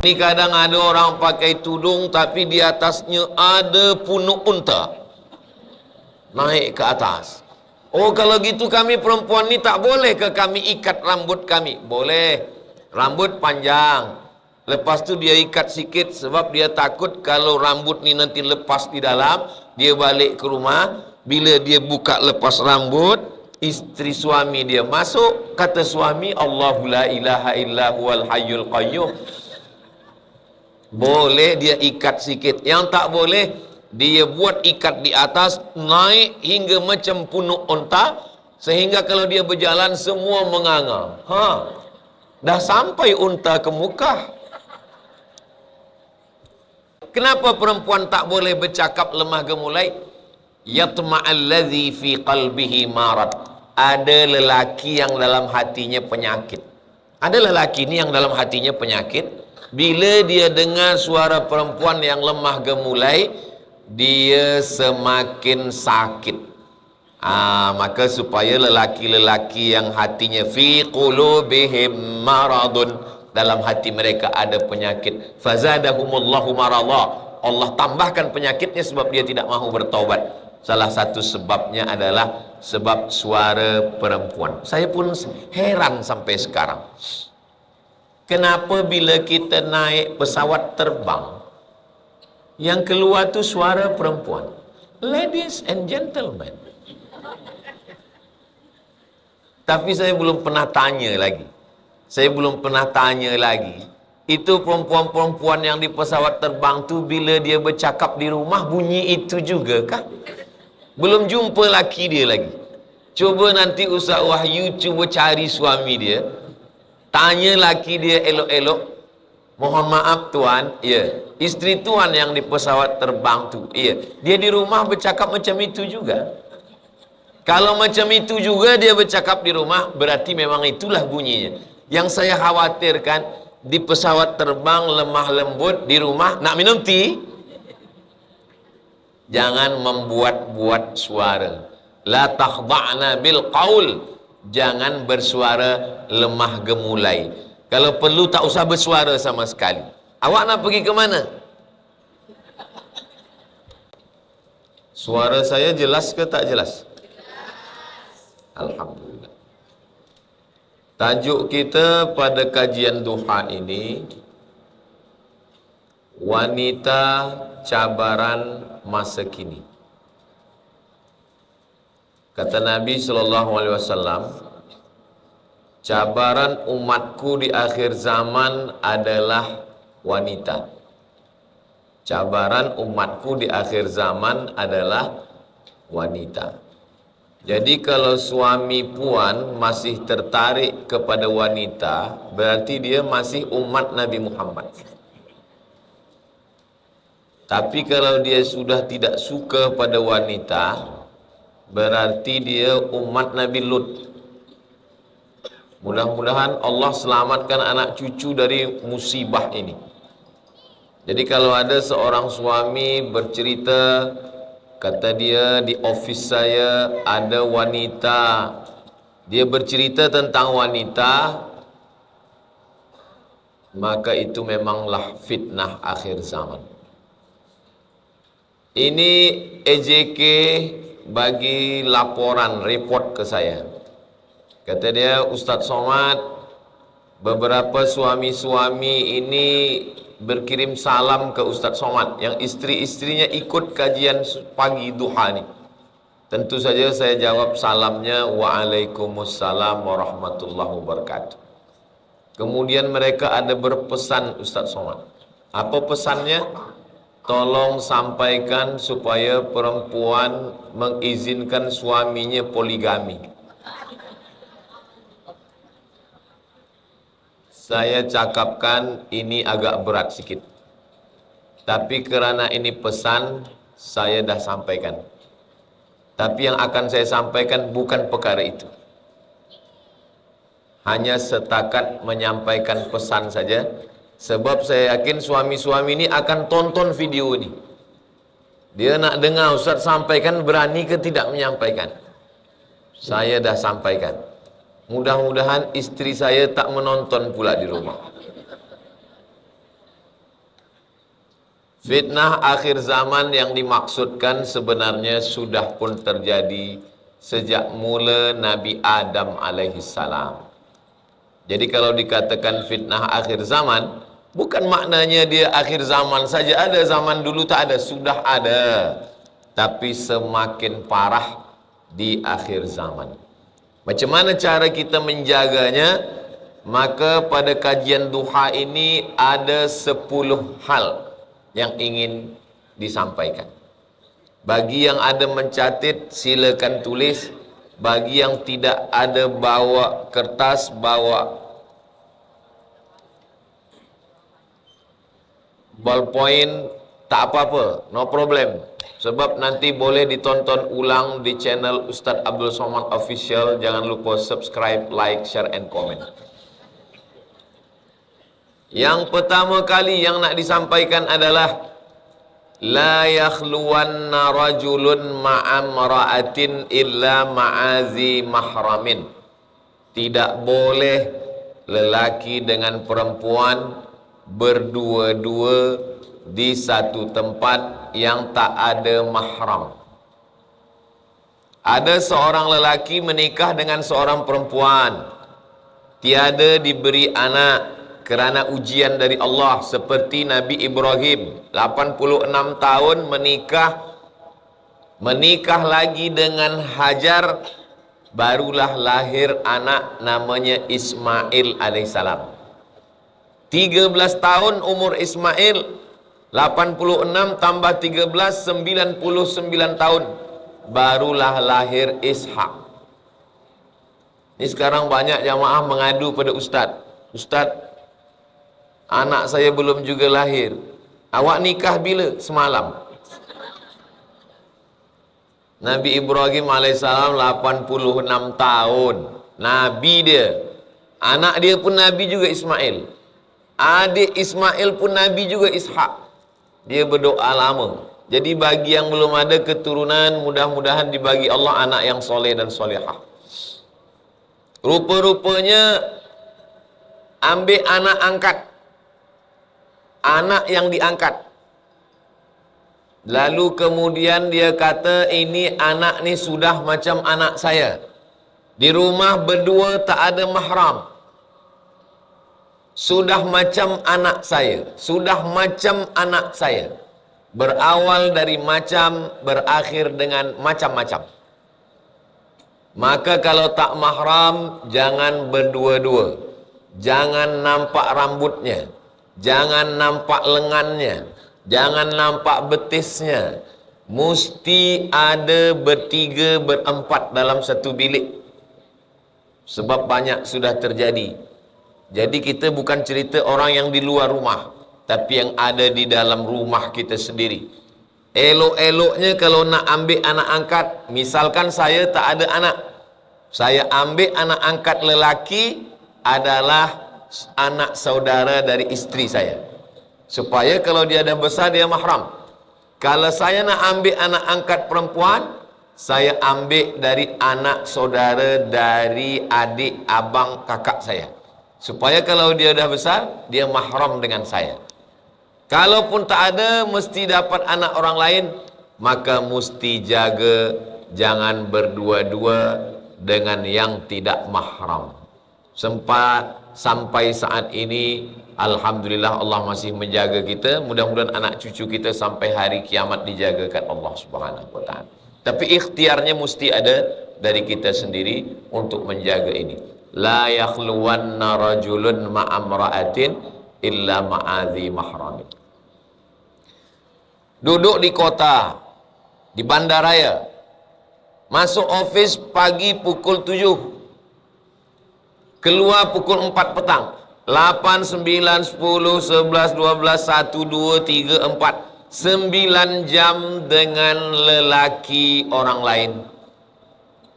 Ini kadang ada orang pakai tudung tapi di atasnya ada punuk unta naik ke atas. Oh, kalau gitu kami perempuan ni tak boleh ke kami ikat rambut kami? Boleh. Rambut panjang. Lepas tu dia ikat sikit sebab dia takut kalau rambut ni nanti lepas di dalam, dia balik ke rumah, bila dia buka lepas rambut, isteri suami dia masuk, kata suami, Allahu la ilaha illa huwal hayyul qayyum. Boleh dia ikat sikit. Yang tak boleh, dia buat ikat di atas, naik hingga macam punuk unta, sehingga kalau dia berjalan semua menganga. Dah sampai unta ke muka. Kenapa perempuan tak boleh bercakap lemah gemulai? Yatma'alladzi fi qalbihi marad. Ada lelaki yang dalam hatinya penyakit. Ada lelaki ni yang dalam hatinya penyakit. Bila dia dengar suara perempuan yang lemah gemulai, dia semakin sakit. Maka supaya lelaki-lelaki yang hatinya fi qulubihim maradun, dalam hati mereka ada penyakit, fazadahumullahu maradha, Allah tambahkan penyakitnya sebab dia tidak mahu bertaubat. Salah satu sebabnya adalah sebab suara perempuan. Saya pun heran sampai sekarang. Kenapa bila kita naik pesawat terbang, yang keluar tu suara perempuan? Ladies and gentlemen. Tapi saya belum pernah tanya lagi. Itu perempuan-perempuan yang di pesawat terbang tu, bila dia bercakap di rumah, bunyi itu juga kah? Belum jumpa laki dia lagi. Cuba nanti Ustaz Wahyu cuba cari suami dia, tanya laki dia elok-elok, mohon maaf tuan, isteri tuan yang di pesawat terbang tu, dia di rumah bercakap macam itu juga. Kalau macam itu juga dia bercakap di rumah, berarti memang itulah bunyinya. Yang saya khawatirkan, di pesawat terbang lemah lembut, di rumah nak minum tea, jangan membuat-buat suara. La takhda'na bil qaul, jangan bersuara lemah gemulai. Kalau perlu tak usah bersuara sama sekali. Awak nak pergi ke mana? Suara saya jelas ke tak jelas? Alhamdulillah. Tajuk kita pada kajian duha ini, wanita cabaran masa kini. Kata Nabi SAW, cabaran umatku di akhir zaman adalah wanita. Cabaran umatku di akhir zaman adalah wanita. Jadi kalau suami puan masih tertarik kepada wanita, berarti dia masih umat Nabi Muhammad. Tapi kalau dia sudah tidak suka pada wanita, berarti dia umat Nabi Lut. Mudah-mudahan Allah selamatkan anak cucu dari musibah ini. Jadi kalau ada seorang suami bercerita, kata dia, di office saya ada wanita, dia bercerita tentang wanita, maka itu memanglah fitnah akhir zaman. Ini EJK bagi laporan, report ke saya. Kata dia, Ustaz Somad, beberapa suami-suami ini berkirim salam ke Ustaz Somad, yang isteri-istrinya ikut kajian pagi duha ni. Tentu saja saya jawab salamnya, Waalaikumsalam warahmatullahi wabarakatuh. Kemudian mereka ada berpesan Ustaz Somad. Apa pesannya? Tolong sampaikan supaya perempuan mengizinkan suaminya poligami. Saya cakapkan ini agak berat sikit, tapi kerana ini pesan, saya dah sampaikan. Tapi yang akan saya sampaikan bukan perkara itu, hanya setakat menyampaikan pesan saja. Sebab saya yakin suami-suami ini akan tonton video ini. Dia nak dengar Ustaz sampaikan, berani ke tidak menyampaikan. Saya dah sampaikan. Mudah-mudahan isteri saya tak menonton pula di rumah. Fitnah akhir zaman yang dimaksudkan sebenarnya sudah pun terjadi sejak mula Nabi Adam alaihissalam. Jadi kalau dikatakan fitnah akhir zaman, bukan maknanya dia akhir zaman saja ada, zaman dulu tak ada, sudah ada. Tapi semakin parah di akhir zaman. Macam mana cara kita menjaganya? Maka pada kajian duha ini ada 10 hal yang ingin disampaikan. Bagi yang ada mencatat silakan tulis, bagi yang tidak ada bawa kertas, bawa ballpoint, tak apa-apa, no problem. Sebab nanti boleh ditonton ulang di channel Ustaz Abdul Somad Official. Jangan lupa subscribe, like, share and comment. Yang pertama kali yang nak disampaikan adalah la yakhluwanna rajulun ma'amra'atin illa ma'azi mahramin. Tidak boleh lelaki dengan perempuan berdua-dua di satu tempat yang tak ada mahram. Ada seorang lelaki menikah dengan seorang perempuan, tiada diberi anak kerana ujian dari Allah, seperti Nabi Ibrahim 86 tahun menikah lagi dengan Hajar, barulah lahir anak namanya Ismail alaihissalam. 13 tahun umur Ismail, 86 tambah 13, 99 tahun barulah lahir Ishak. Ini sekarang banyak jamaah mengadu pada Ustaz, Ustaz, anak saya belum juga lahir. Awak nikah bila? Semalam. Nabi Ibrahim alaihissalam 86 tahun. Nabi dia. Anak dia pun Nabi juga Ismail. Adik Ismail pun Nabi juga Ishak. Dia berdoa lama. Jadi bagi yang belum ada keturunan, mudah-mudahan dibagi Allah anak yang soleh dan solehah. Rupa-rupanya ambil anak angkat, anak yang diangkat. Lalu kemudian dia kata, ini anak ni sudah macam anak saya. Di rumah berdua tak ada mahram. Sudah macam anak saya. Sudah macam anak saya. Berawal dari macam, berakhir dengan macam-macam. Maka kalau tak mahram, jangan berdua-dua. Jangan nampak rambutnya. Jangan nampak lengannya, jangan nampak betisnya. Mesti ada bertiga, berempat dalam satu bilik. Sebab banyak sudah terjadi. Jadi kita bukan cerita orang yang di luar rumah, tapi yang ada di dalam rumah kita sendiri. Elok-eloknya kalau nak ambil anak angkat, misalkan saya tak ada anak, saya ambil anak angkat lelaki adalah anak saudara dari isteri saya, supaya kalau dia dah besar dia mahram. Kalau saya nak ambil anak angkat perempuan, saya ambil dari anak saudara dari adik, abang, kakak saya, supaya kalau dia dah besar dia mahram dengan saya. Kalaupun tak ada, mesti dapat anak orang lain, maka mesti jaga jangan berdua-dua dengan yang tidak mahram. Sampai saat ini alhamdulillah Allah masih menjaga kita. Mudah-mudahan anak cucu kita sampai hari kiamat dijagakan Allah Subhanahu wa taala. Tapi ikhtiarnya mesti ada dari kita sendiri untuk menjaga ini. La yakhluwanna rajulun ma'amra'atin illa ma'adhi mahramin. Duduk di kota, di bandaraya, masuk office pagi pukul 7, keluar pukul 4 petang. 8, 9, 10, 11, 12, 1, 2, 3, 4. 9 jam dengan lelaki orang lain.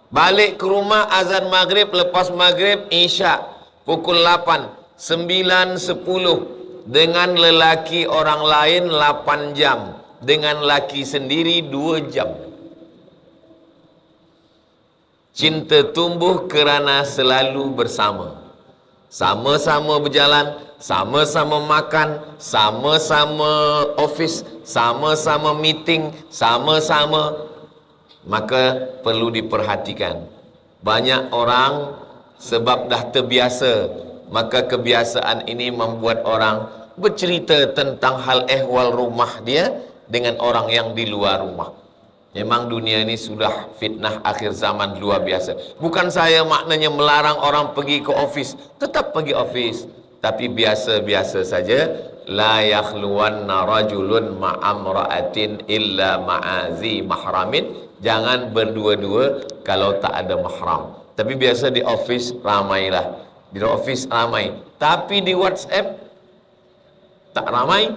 Balik ke rumah azan maghrib, lepas maghrib isyak pukul 8, 9, 10. Dengan lelaki orang lain 8 jam. Dengan laki sendiri 2 jam. Cinta tumbuh kerana selalu bersama. sama-sama berjalan, sama-sama makan, sama-sama office, sama-sama meeting, sama-sama, maka perlu diperhatikan. Banyak orang sebab dah terbiasa, maka kebiasaan ini membuat orang bercerita tentang hal ehwal rumah dia dengan orang yang di luar rumah. Memang dunia ini sudah fitnah akhir zaman luar biasa. Bukan saya maknanya melarang orang pergi ke office, tetap pergi office, tapi biasa-biasa saja. La yakhluwanna rajulun ma'amra'atin illa ma'azi mahramin. Jangan berdua-dua kalau tak ada mahram. Tapi biasa di office ramailah, di office ramai, tapi di WhatsApp tak ramai.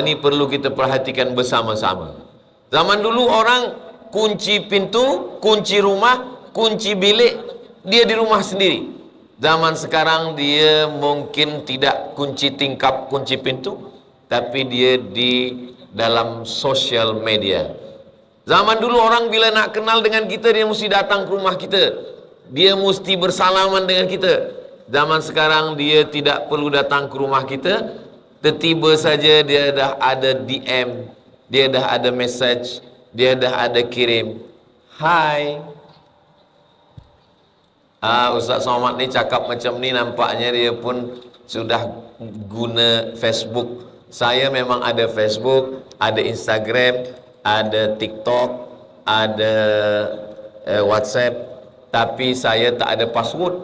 Ini perlu kita perhatikan bersama-sama. Zaman dulu orang kunci pintu, kunci rumah, kunci bilik, dia di rumah sendiri. Zaman sekarang dia mungkin tidak kunci tingkap, kunci pintu, tapi dia di dalam sosial media. Zaman dulu orang bila nak kenal dengan kita, dia mesti datang ke rumah kita, dia mesti bersalaman dengan kita. Zaman sekarang dia tidak perlu datang ke rumah kita, tiba-tiba saja dia dah ada DM, dia dah ada message, dia dah ada kirim, hai. Ustaz Somad ni cakap macam ni, nampaknya dia pun sudah guna Facebook. Saya memang ada Facebook, ada Instagram, ada TikTok, ada WhatsApp, tapi saya tak ada password.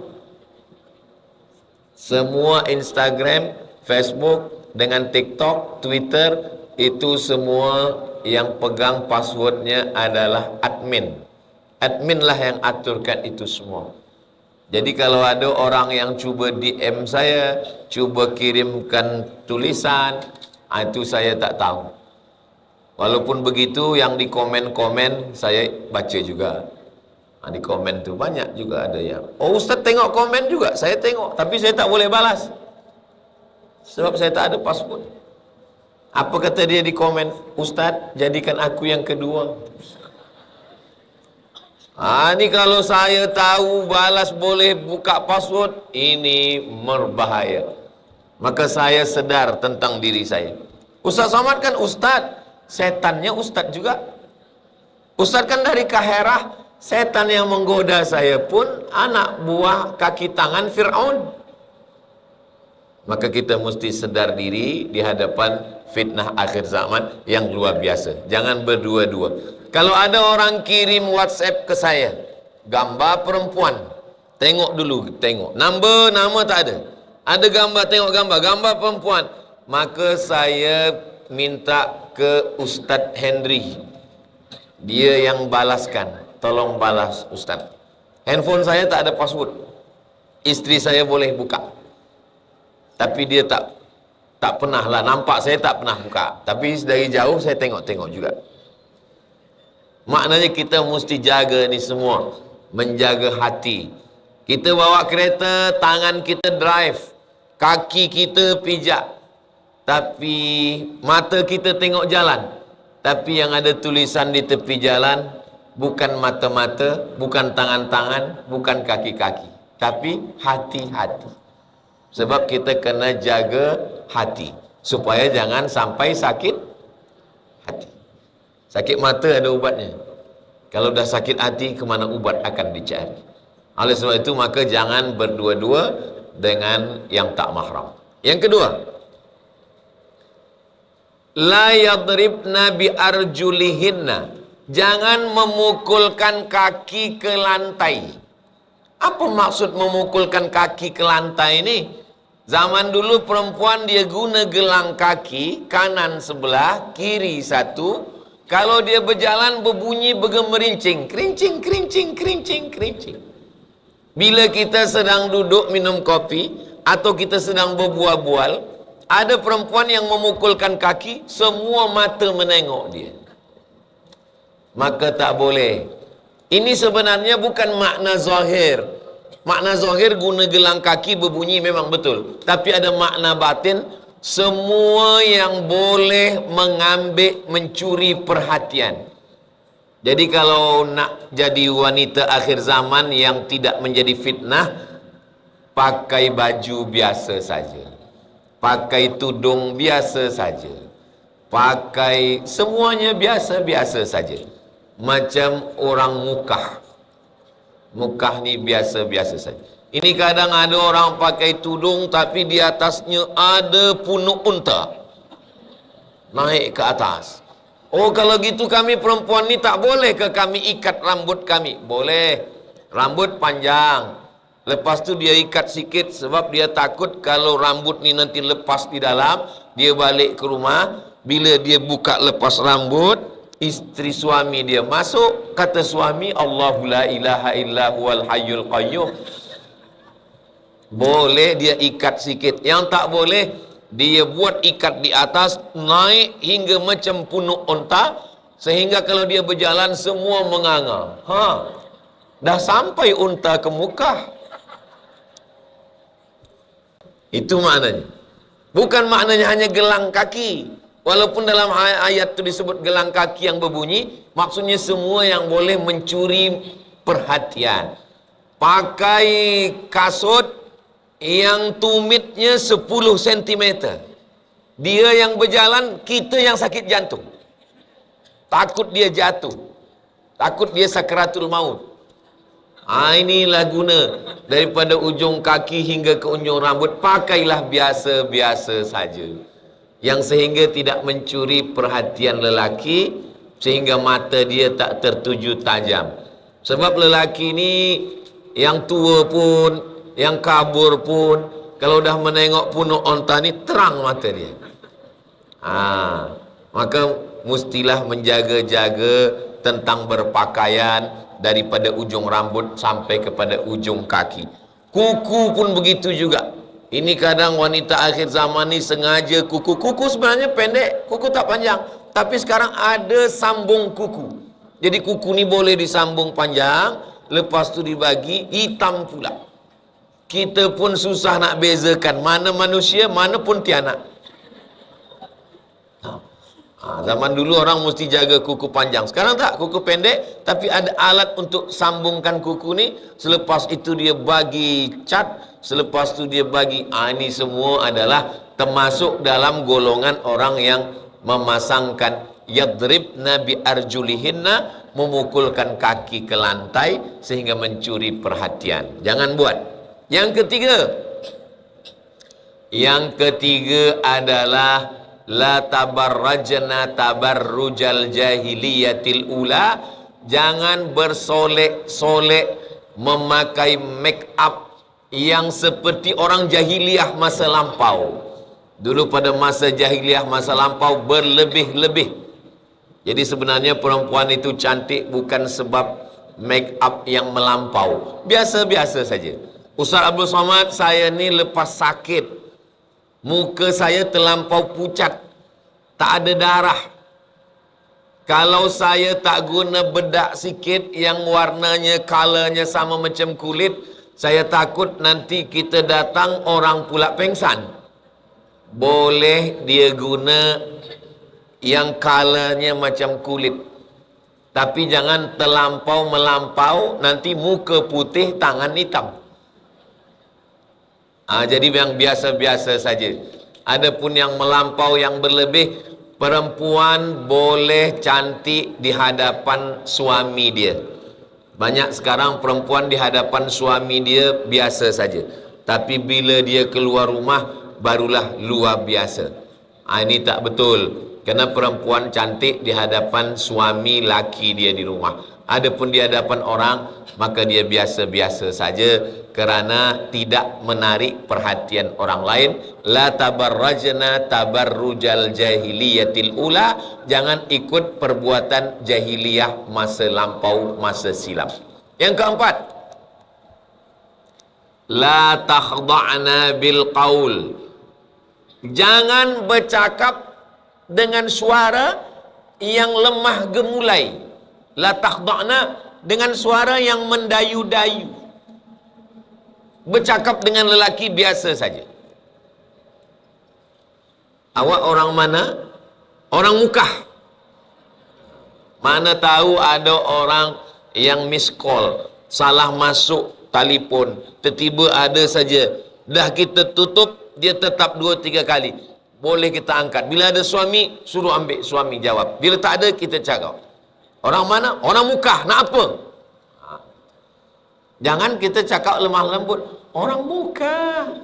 Semua Instagram, Facebook dengan TikTok, Twitter, itu semua yang pegang passwordnya adalah admin. Admin lah yang aturkan itu semua. Jadi kalau ada orang yang cuba DM saya, cuba kirimkan tulisan, itu saya tak tahu. Walaupun begitu, yang di komen-komen saya baca juga. Di komen tu banyak juga ada yang, oh Ustaz tengok komen juga, saya tengok, tapi saya tak boleh balas sebab saya tak ada password. Apa kata dia di komen? Ustaz, jadikan aku yang kedua. Ini kalau saya tahu balas boleh buka password, ini berbahaya. Maka saya sedar tentang diri saya. Ustaz Somad kan Ustaz, setannya Ustaz juga. Ustaz kan dari Kaherah, setan yang menggoda saya pun anak buah kaki tangan Fir'aun. Maka kita mesti sedar diri di hadapan fitnah akhir zaman yang luar biasa. Jangan berdua-dua. Kalau ada orang kirim WhatsApp ke saya, gambar perempuan, tengok dulu, tengok. Nama tak ada. Ada gambar, tengok gambar, gambar perempuan. Maka saya minta ke Ustaz Henry. Dia yang balaskan. Tolong balas Ustaz. Handphone saya tak ada password. Isteri saya boleh buka. Tapi dia tak pernah lah, nampak saya tak pernah buka. Tapi dari jauh saya tengok-tengok juga. Maknanya kita mesti jaga ni semua. Menjaga hati. Kita bawa kereta, tangan kita drive, kaki kita pijak, tapi mata kita tengok jalan. Tapi yang ada tulisan di tepi jalan bukan mata-mata, bukan tangan-tangan, bukan kaki-kaki, tapi hati-hati. Sebab kita kena jaga hati supaya jangan sampai sakit hati. Sakit mata ada ubatnya. Kalau dah sakit hati, kemana ubat akan dicari. Oleh sebab itu, maka jangan berdua-dua dengan yang tak mahram. Yang kedua, la yadribna bi arjulihinna. Jangan memukulkan kaki ke lantai. Apa maksud memukulkan kaki ke lantai ini? Zaman dulu perempuan dia guna gelang kaki, kanan sebelah, kiri satu. Kalau dia berjalan berbunyi bergemerincing, kerincing, kerincing, kerincing, kerincing. Bila kita sedang duduk minum kopi atau kita sedang berbual-bual, ada perempuan yang memukulkan kaki, semua mata menengok dia. Maka tak boleh. Ini sebenarnya bukan makna zahir. Makna zahir guna gelang kaki berbunyi memang betul. Tapi ada makna batin, semua yang boleh mengambil, mencuri perhatian. Jadi kalau nak jadi wanita akhir zaman yang tidak menjadi fitnah, pakai baju biasa saja, pakai tudung biasa saja, pakai semuanya biasa-biasa saja, macam orang mukah. Mukah ni biasa-biasa saja. Ini kadang ada orang pakai tudung tapi di atasnya ada punuk unta naik ke atas. Oh, kalau gitu kami perempuan ni tak boleh ke kami ikat rambut kami? Boleh, rambut panjang, lepas tu dia ikat sikit sebab dia takut kalau rambut ni nanti lepas di dalam, dia balik ke rumah, bila dia buka lepas rambut, isteri suami dia masuk, kata suami, Allahu la ilaha illa huwal hayyul qayyum. Boleh dia ikat sikit. Yang tak boleh, dia buat ikat di atas, naik hingga macam punuk unta, sehingga kalau dia berjalan semua menganga. Dah sampai unta ke Mekah. Itu maknanya. Bukan maknanya hanya gelang kaki. Walaupun dalam ayat itu disebut gelang kaki yang berbunyi, maksudnya semua yang boleh mencuri perhatian. Pakai kasut yang tumitnya 10 cm. Dia yang berjalan, kita yang sakit jantung. Takut dia jatuh, takut dia sakaratul maut. Inilah guna daripada ujung kaki hingga ke ujung rambut, pakailah biasa-biasa saja, yang sehingga tidak mencuri perhatian lelaki, sehingga mata dia tak tertuju tajam. Sebab lelaki ni yang tua pun, yang kabur pun, kalau dah menengok punuk onta ni, terang mata dia. Maka mestilah menjaga-jaga tentang berpakaian daripada ujung rambut sampai kepada ujung kaki. Kuku pun begitu juga. Ini kadang wanita akhir zaman ni sengaja kuku sebenarnya pendek, kuku tak panjang, tapi sekarang ada sambung kuku. Jadi kuku ni boleh disambung panjang, lepas tu dibagi hitam pula. Kita pun susah nak bezakan mana manusia, mana pontianak. Zaman dulu orang mesti jaga kuku panjang. Sekarang tak, kuku pendek, tapi ada alat untuk sambungkan kuku ni. Selepas itu dia bagi cat, selepas itu dia bagi. Ini semua adalah termasuk dalam golongan orang yang memasangkan yadribna bi arjulihinna, memukulkan kaki ke lantai sehingga mencuri perhatian. Jangan buat. Yang ketiga adalah la tabarrajna tabarrujal jahiliyatil ula. Jangan bersolek-solek memakai make up yang seperti orang jahiliyah masa lampau. Dulu pada masa jahiliyah masa lampau berlebih-lebih. Jadi sebenarnya perempuan itu cantik bukan sebab make up yang melampau, biasa-biasa saja. Ustaz Abdul Somad, saya ni lepas sakit, muka saya terlampau pucat, tak ada darah. Kalau saya tak guna bedak sikit yang warnanya, colornya sama macam kulit, saya takut nanti kita datang orang pula pengsan. Boleh dia guna yang colornya macam kulit, tapi jangan terlampau melampau, nanti muka putih, tangan hitam. Jadi yang biasa-biasa saja. Adapun yang melampau, yang berlebih, perempuan boleh cantik di hadapan suami dia. Banyak sekarang perempuan di hadapan suami dia biasa saja, tapi bila dia keluar rumah barulah luar biasa. Ini tak betul. Kerana perempuan cantik di hadapan suami laki dia di rumah. Adapun di hadapan orang, maka dia biasa-biasa saja kerana tidak menarik perhatian orang lain. La tabarrajna tabarrujal jahiliyatil ula. Jangan ikut perbuatan jahiliyah masa lampau, masa silam. Yang keempat, la takhda'na bil qaul. Jangan bercakap dengan suara yang lemah gemulai. La takhda'na, dengan suara yang mendayu-dayu. Bercakap dengan lelaki biasa saja. Awak orang mana? Orang Mekah. Mana tahu ada orang yang miss call, salah masuk telefon, tiba-tiba ada saja. Dah kita tutup, dia tetap 2-3 kali. Boleh kita angkat. Bila ada suami, suruh ambil suami jawab. Bila tak ada, kita cakap. Orang mana? Orang Mekah. Nak apa? Jangan kita cakap lemah lembut. Orang Mekah.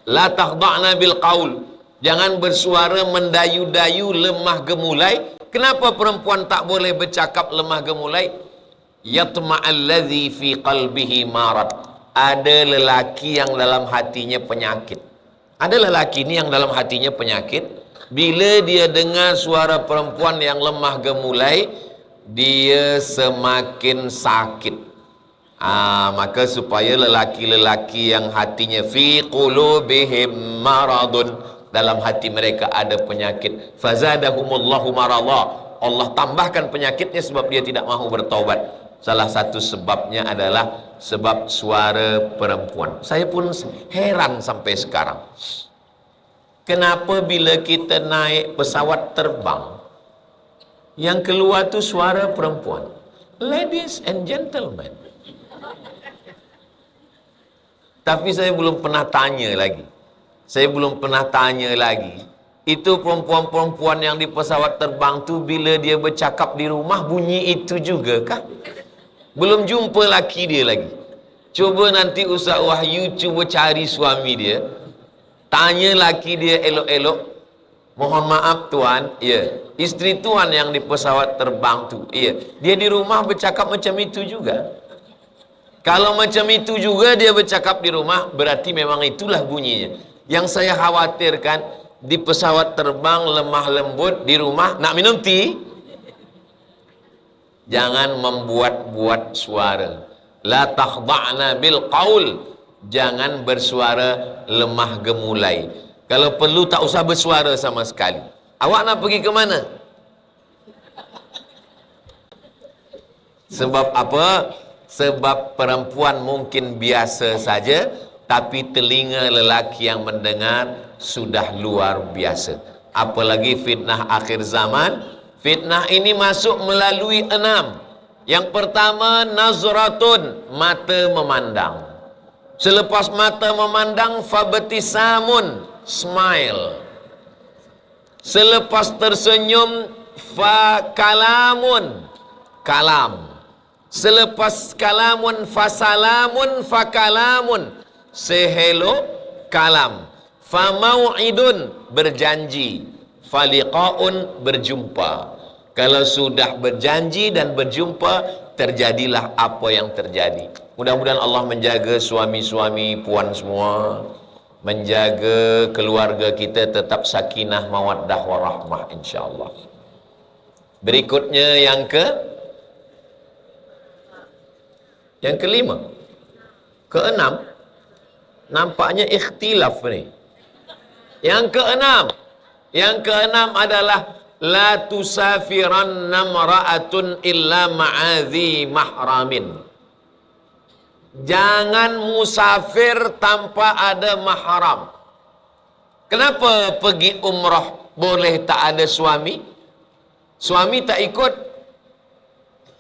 La takhda'na bil qaul. Jangan bersuara mendayu-dayu, lemah gemulai. Kenapa perempuan tak boleh bercakap lemah gemulai? Yatma'alladzi fi qalbihi marad. Ada lelaki yang dalam hatinya penyakit. Ada lelaki ni yang dalam hatinya penyakit. Bila dia dengar suara perempuan yang lemah gemulai, dia semakin sakit. Maka supaya lelaki-lelaki yang hatinya fi qulubihim maradun, dalam hati mereka ada penyakit, fazadahumullahu maradha, Allah tambahkan penyakitnya sebab dia tidak mahu bertaubat. Salah satu sebabnya adalah sebab suara perempuan. Saya pun heran sampai sekarang. Kenapa bila kita naik pesawat terbang, yang keluar tu suara perempuan? Ladies and gentlemen. Tapi saya belum pernah tanya lagi. Itu perempuan-perempuan yang di pesawat terbang tu, bila dia bercakap di rumah, bunyi itu juga kah? Belum jumpa laki dia lagi. Cuba nanti Ustaz Wahyu cuba cari suami dia, tanya laki dia elok-elok, mohon maaf tuan, ya, isteri tuan yang di pesawat terbang tu, ya, dia di rumah bercakap macam itu juga. Kalau macam itu juga dia bercakap di rumah, berarti memang itulah bunyinya. Yang saya khawatirkan, di pesawat terbang lemah lembut, di rumah nak minum tea, jangan membuat-buat suara. La takhda'na bil qaul. Jangan bersuara lemah gemulai. Kalau perlu tak usah bersuara sama sekali. Awak nak pergi ke mana? Sebab apa? Sebab perempuan mungkin biasa saja, tapi telinga lelaki yang mendengar sudah luar biasa. Apalagi fitnah akhir zaman. Fitnah ini masuk melalui 6. Yang pertama, nazratun, mata memandang. Selepas mata memandang, fabtisamun, smile. Selepas tersenyum, fakalamun, kalam. Selepas kalamun, fasalamun, fakalamun, say hello, kalam. Famau'idun, berjanji. Faliqa'un, berjumpa. Kalau sudah berjanji dan berjumpa, terjadilah apa yang terjadi. Mudah-mudahan Allah menjaga suami-suami puan semua, menjaga keluarga kita tetap sakinah, mawaddah, warahmah, insyaAllah. Berikutnya yang kelima. Keenam. Nampaknya ikhtilaf ni. Yang keenam adalah la tusafiranna mara'atun illa ma'adhi mahramin. Jangan musafir tanpa ada mahram. Kenapa pergi umrah boleh tak ada suami? Suami tak ikut.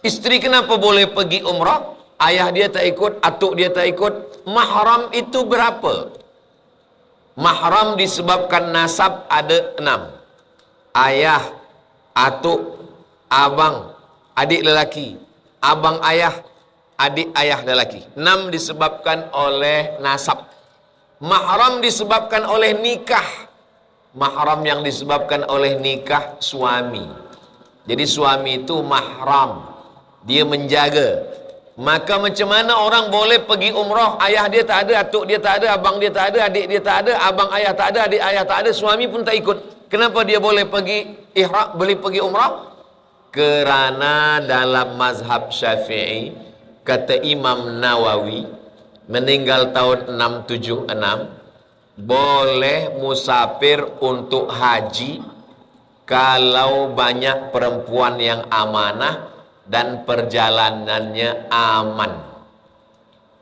Isteri kenapa boleh pergi umrah? Ayah dia tak ikut, atuk dia tak ikut. Mahram itu berapa? Mahram disebabkan nasab ada 6. Ayah, atuk, abang, adik lelaki, abang ayah, adik ayah lelaki. 6 disebabkan oleh nasab. Mahram disebabkan oleh nikah. Mahram yang disebabkan oleh nikah suami. Jadi suami itu mahram, dia menjaga. Maka macam mana orang boleh pergi umrah, ayah dia tak ada, atuk dia tak ada, abang dia tak ada, adik dia tak ada, abang ayah tak ada, adik ayah tak ada, suami pun tak ikut. Kenapa dia boleh pergi boleh pergi umrah? Kerana dalam mazhab Syafi'i, kata Imam Nawawi, meninggal tahun 676, boleh musafir untuk haji kalau banyak perempuan yang amanah dan perjalanannya aman.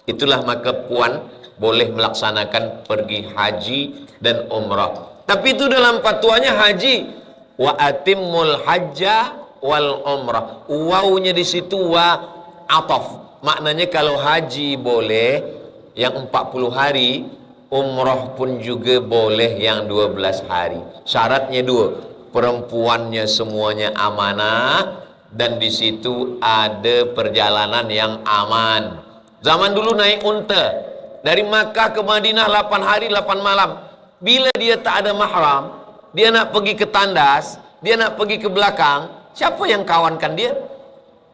Itulah maka puan boleh melaksanakan pergi haji dan umrah. Tapi itu dalam fatwanya haji. Wa atimmul hajja wal umrah. Wawnya di situ wa ataf. Maknanya kalau haji boleh yang 40 hari, umroh pun juga boleh yang 12 hari. Syaratnya dua, perempuannya semuanya amanah, dan di situ ada perjalanan yang aman. Zaman dulu naik unta dari Makkah ke Madinah 8 hari 8 malam. Bila dia tak ada mahram, dia nak pergi ke tandas, dia nak pergi ke belakang, siapa yang kawankan dia?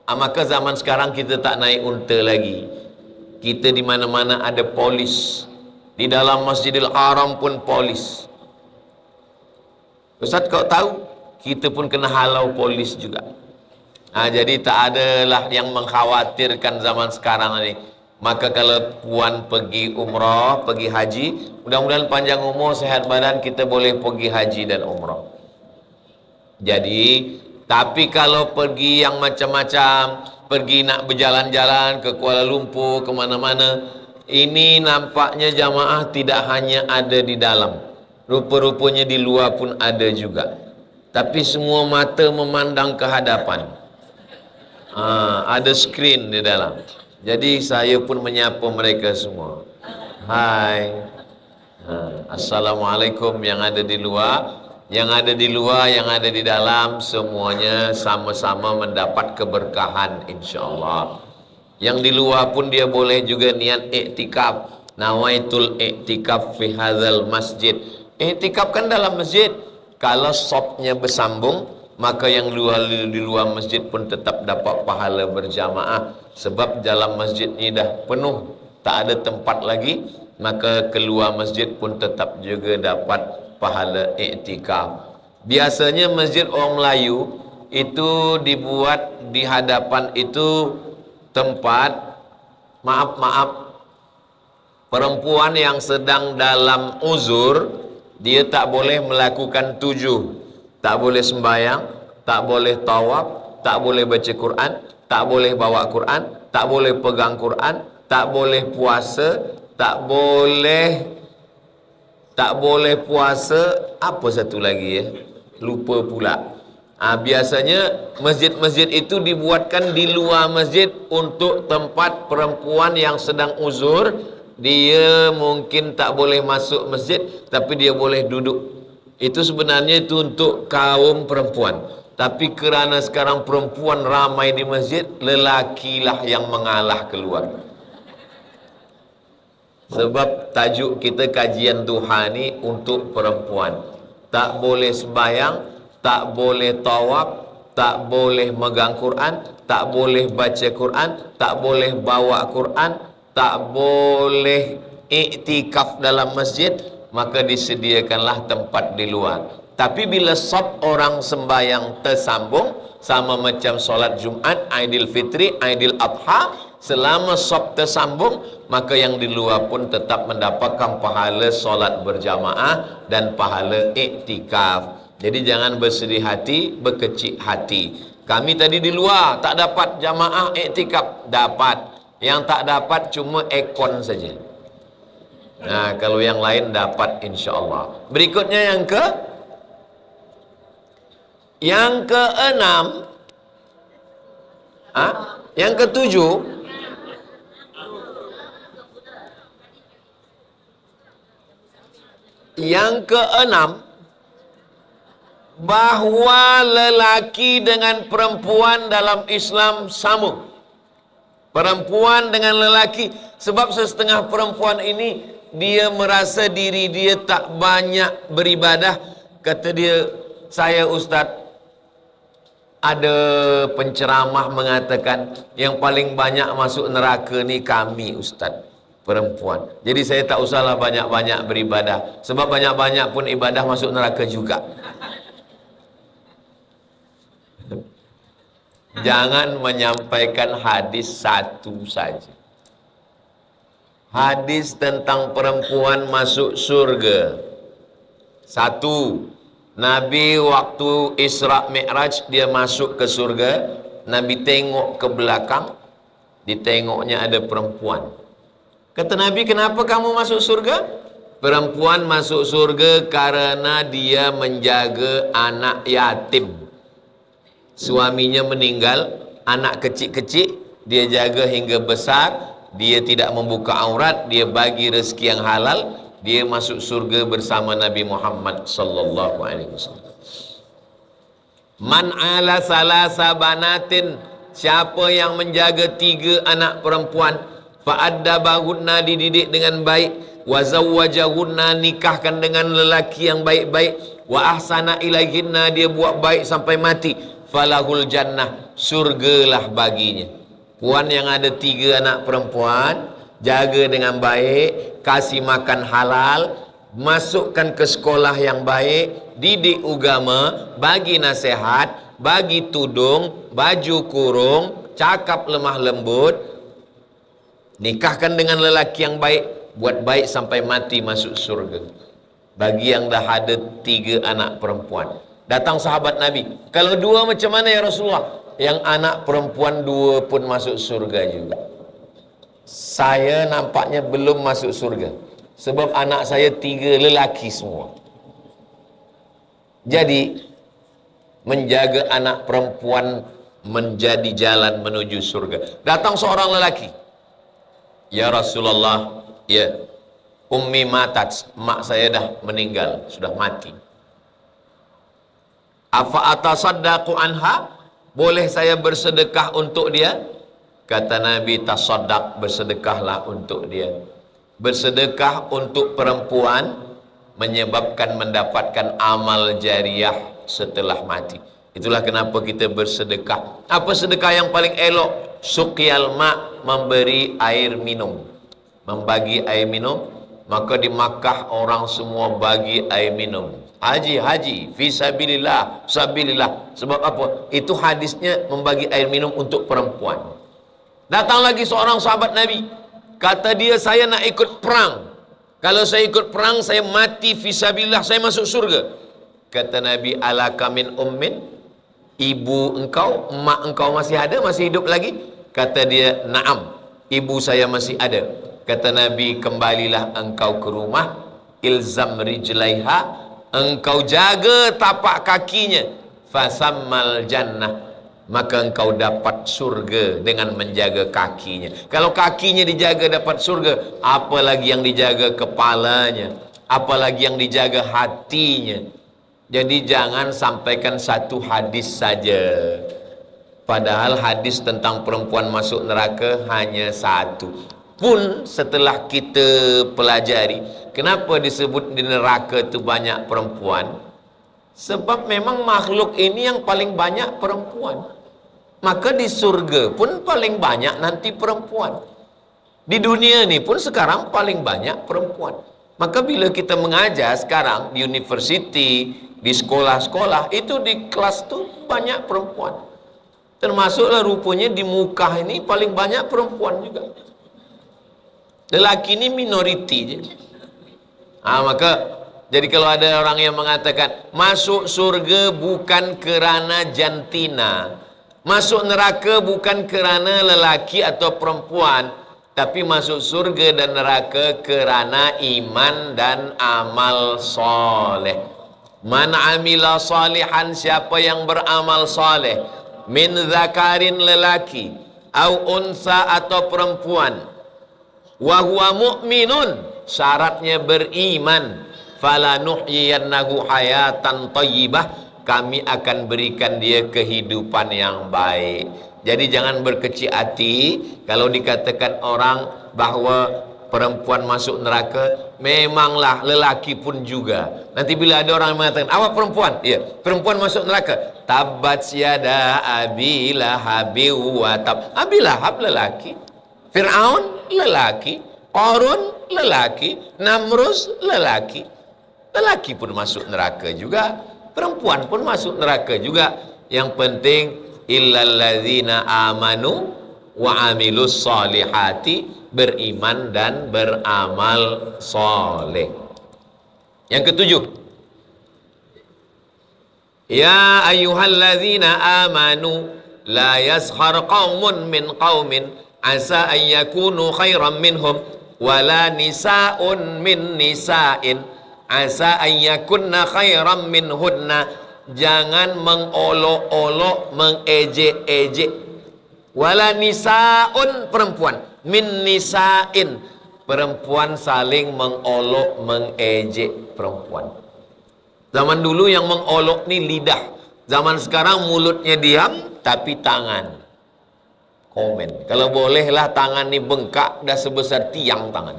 Maka zaman sekarang kita tak naik unta lagi. Kita di mana-mana ada polis. Di dalam Masjidil Haram pun polis. Ustaz, kau tahu? Kita pun kena halau polis juga. Jadi tak adalah yang mengkhawatirkan zaman sekarang ini. Maka kalau puan pergi umrah, pergi haji, mudah-mudahan panjang umur, sehat badan, kita boleh pergi haji dan umrah. Jadi, tapi kalau pergi yang macam-macam, pergi nak berjalan-jalan ke Kuala Lumpur, ke mana-mana, ini nampaknya jamaah tidak hanya ada di dalam. Rupa-rupanya di luar pun ada juga. Tapi semua mata memandang ke hadapan. Ada skrin di dalam. Jadi saya pun menyapa mereka semua. Hai. Assalamualaikum yang ada di luar. Yang ada di luar, yang ada di dalam, semuanya sama-sama mendapat keberkahan insyaAllah. Yang di luar pun dia boleh juga niat iktikaf. Nawaitul iktikaf fi hadzal masjid. Iktikaf kan dalam masjid. Kalau shopnya bersambung, maka yang di luar masjid pun tetap dapat pahala berjamaah. Sebab dalam masjid ini dah penuh, tak ada tempat lagi, maka keluar masjid pun tetap juga dapat pahala iktikaf. Biasanya masjid orang Melayu itu dibuat di hadapan itu tempat, maaf, perempuan yang sedang dalam uzur, dia tak boleh melakukan 7. Tak boleh sembahyang, tak boleh tawaf, tak boleh baca Quran, tak boleh bawa Quran, tak boleh pegang Quran, tak boleh puasa, tak boleh puasa, apa satu lagi ya? Lupa pula. Biasanya masjid-masjid itu dibuatkan di luar masjid untuk tempat perempuan yang sedang uzur. Dia mungkin tak boleh masuk masjid, tapi dia boleh duduk. Itu sebenarnya itu untuk kaum perempuan. Tapi kerana sekarang perempuan ramai di masjid, lelakilah yang mengalah keluar. Sebab tajuk kita kajian duha ni untuk perempuan. Tak boleh sembahyang, tak boleh tawaf, tak boleh megang Quran, tak boleh baca Quran, tak boleh bawa Quran, tak boleh iktikaf dalam masjid, maka disediakanlah tempat di luar. Tapi bila saf orang sembahyang tersambung, sama macam solat Jumat, Aidil Fitri, Aidil Adha, selama saf tersambung, maka yang di luar pun tetap mendapatkan pahala solat berjamaah dan pahala iktikaf. Jadi jangan bersedih hati, berkecil hati. Kami tadi di luar tak dapat jamaah iktikaf, dapat. Yang tak dapat cuma ekon saja. Nah, kalau yang lain dapat insya-Allah. Berikutnya yang keenam, yang ketujuh, yang keenam, bahwa lelaki dengan perempuan dalam Islam sama. Perempuan dengan lelaki, sebab setengah perempuan ini dia merasa diri dia tak banyak beribadah. Kata dia, saya ustaz, ada penceramah mengatakan yang paling banyak masuk neraka ni kami ustaz, perempuan. Jadi saya tak usahlah banyak-banyak beribadah, sebab banyak-banyak pun ibadah masuk neraka juga. Jangan menyampaikan hadis satu saja. Hadis tentang perempuan masuk surga. Satu, Nabi waktu Isra Mi'raj dia masuk ke surga, Nabi tengok ke belakang, ditengoknya ada perempuan. Kata Nabi, kenapa kamu masuk surga? Perempuan masuk surga karena dia menjaga anak yatim. Suaminya meninggal, anak kecil-kecil, dia jaga hingga besar, dia tidak membuka aurat, dia bagi rezeki yang halal, dia masuk surga bersama Nabi Muhammad sallallahu alaihi wasallam. Man ala salasa banatin, siapa yang menjaga 3 anak perempuan, fa'addabahunna, dididik dengan baik, wa zawwajahunna, nikahkan dengan lelaki yang baik-baik, wa ahsana ilaihinna, dia buat baik sampai mati, falahul jannah, surgalah baginya. Puan yang ada 3 anak perempuan, jaga dengan baik, kasih makan halal, masukkan ke sekolah yang baik, didik agama, bagi nasihat, bagi tudung, baju kurung, cakap lemah lembut, nikahkan dengan lelaki yang baik, buat baik sampai mati masuk surga. Bagi yang dah ada 3 anak perempuan. Datang sahabat Nabi, kalau 2 macam mana ya Rasulullah? Yang anak perempuan 2 pun masuk surga juga. Saya nampaknya belum masuk surga, sebab anak saya 3 lelaki semua. Jadi menjaga anak perempuan menjadi jalan menuju surga. Datang seorang lelaki, ya Rasulullah, ya, ummi matat, mak saya dah meninggal, sudah mati. Afa atasaddaqu anha, boleh saya bersedekah untuk dia? Kata Nabi, tasaddaq, bersedekahlah untuk dia. Bersedekah untuk perempuan menyebabkan mendapatkan amal jariah setelah mati. Itulah kenapa kita bersedekah. Apa sedekah yang paling elok? Suqyal ma', memberi air minum, membagi air minum. Maka di Makkah orang semua bagi air minum. Haji, fisabilillah, sabilillah. Sebab apa? Itu hadisnya membagi air minum untuk perempuan. Datang lagi seorang sahabat Nabi, kata dia, saya nak ikut perang. Kalau saya ikut perang, saya mati fisabilillah, saya masuk surga. Kata Nabi, alaka min ummin, ibu engkau, emak engkau masih ada, masih hidup lagi? Kata dia, naam, ibu saya masih ada. Kata Nabi, kembalilah engkau ke rumah, ilzam rijlaiha, engkau jaga tapak kakinya, fasammal jannah, maka engkau dapat surga dengan menjaga kakinya. Kalau kakinya dijaga dapat surga, apalagi yang dijaga kepalanya, apalagi yang dijaga hatinya. Jadi jangan sampaikan satu hadis saja, padahal hadis tentang perempuan masuk neraka hanya satu. Pun setelah kita pelajari, kenapa disebut di neraka itu banyak perempuan? Sebab memang makhluk ini yang paling banyak perempuan. Maka di surga pun paling banyak nanti perempuan. Di dunia ini pun sekarang paling banyak perempuan. Maka bila kita mengajar sekarang di university, di sekolah-sekolah, itu di kelas itu banyak perempuan. Termasuklah rupanya di muka ini paling banyak perempuan juga. Lelaki ini minoriti je. Maka jadi kalau ada orang yang mengatakan masuk surga bukan kerana jantina, masuk neraka bukan kerana lelaki atau perempuan, tapi masuk surga dan neraka kerana iman dan amal soleh. Man amila salihan, siapa yang beramal soleh, min zakarin, lelaki, au unsa atau perempuan, wa huwa mu'minun, syaratnya beriman, fala nuhyiyannahu hayatan thayyibah, kami akan berikan dia kehidupan yang baik. Jadi jangan berkecil hati kalau dikatakan orang bahwa perempuan masuk neraka. Memanglah lelaki pun juga. Nanti bila ada orang yang mengatakan, awak perempuan, ya, perempuan masuk neraka, tabat yada abi lahabi wa tab. Abi Lahab lelaki, Fir'aun lelaki, Qarun lelaki, Namrus lelaki. Lelaki pun masuk neraka juga, perempuan pun masuk neraka juga. Yang penting illalladzina amanu wa amilus solihati, beriman dan beramal soleh. Yang ketujuh, ya ayyuhalladzina amanu la yaskhar qaumun min qaumin asa an yakunu khairan minhum wala nisaun min nisa'in asa an yakunna khairan minhunna. Jangan mengolok-olok, mengejek-ejek Wala nisaun, perempuan. Min nisain, perempuan saling mengolok, mengejek perempuan. Zaman dulu yang mengolok ni lidah. Zaman sekarang mulutnya diam, tapi tangan komen. Kalau bolehlah tangan ni bengkak, dah sebesar tiang tangan.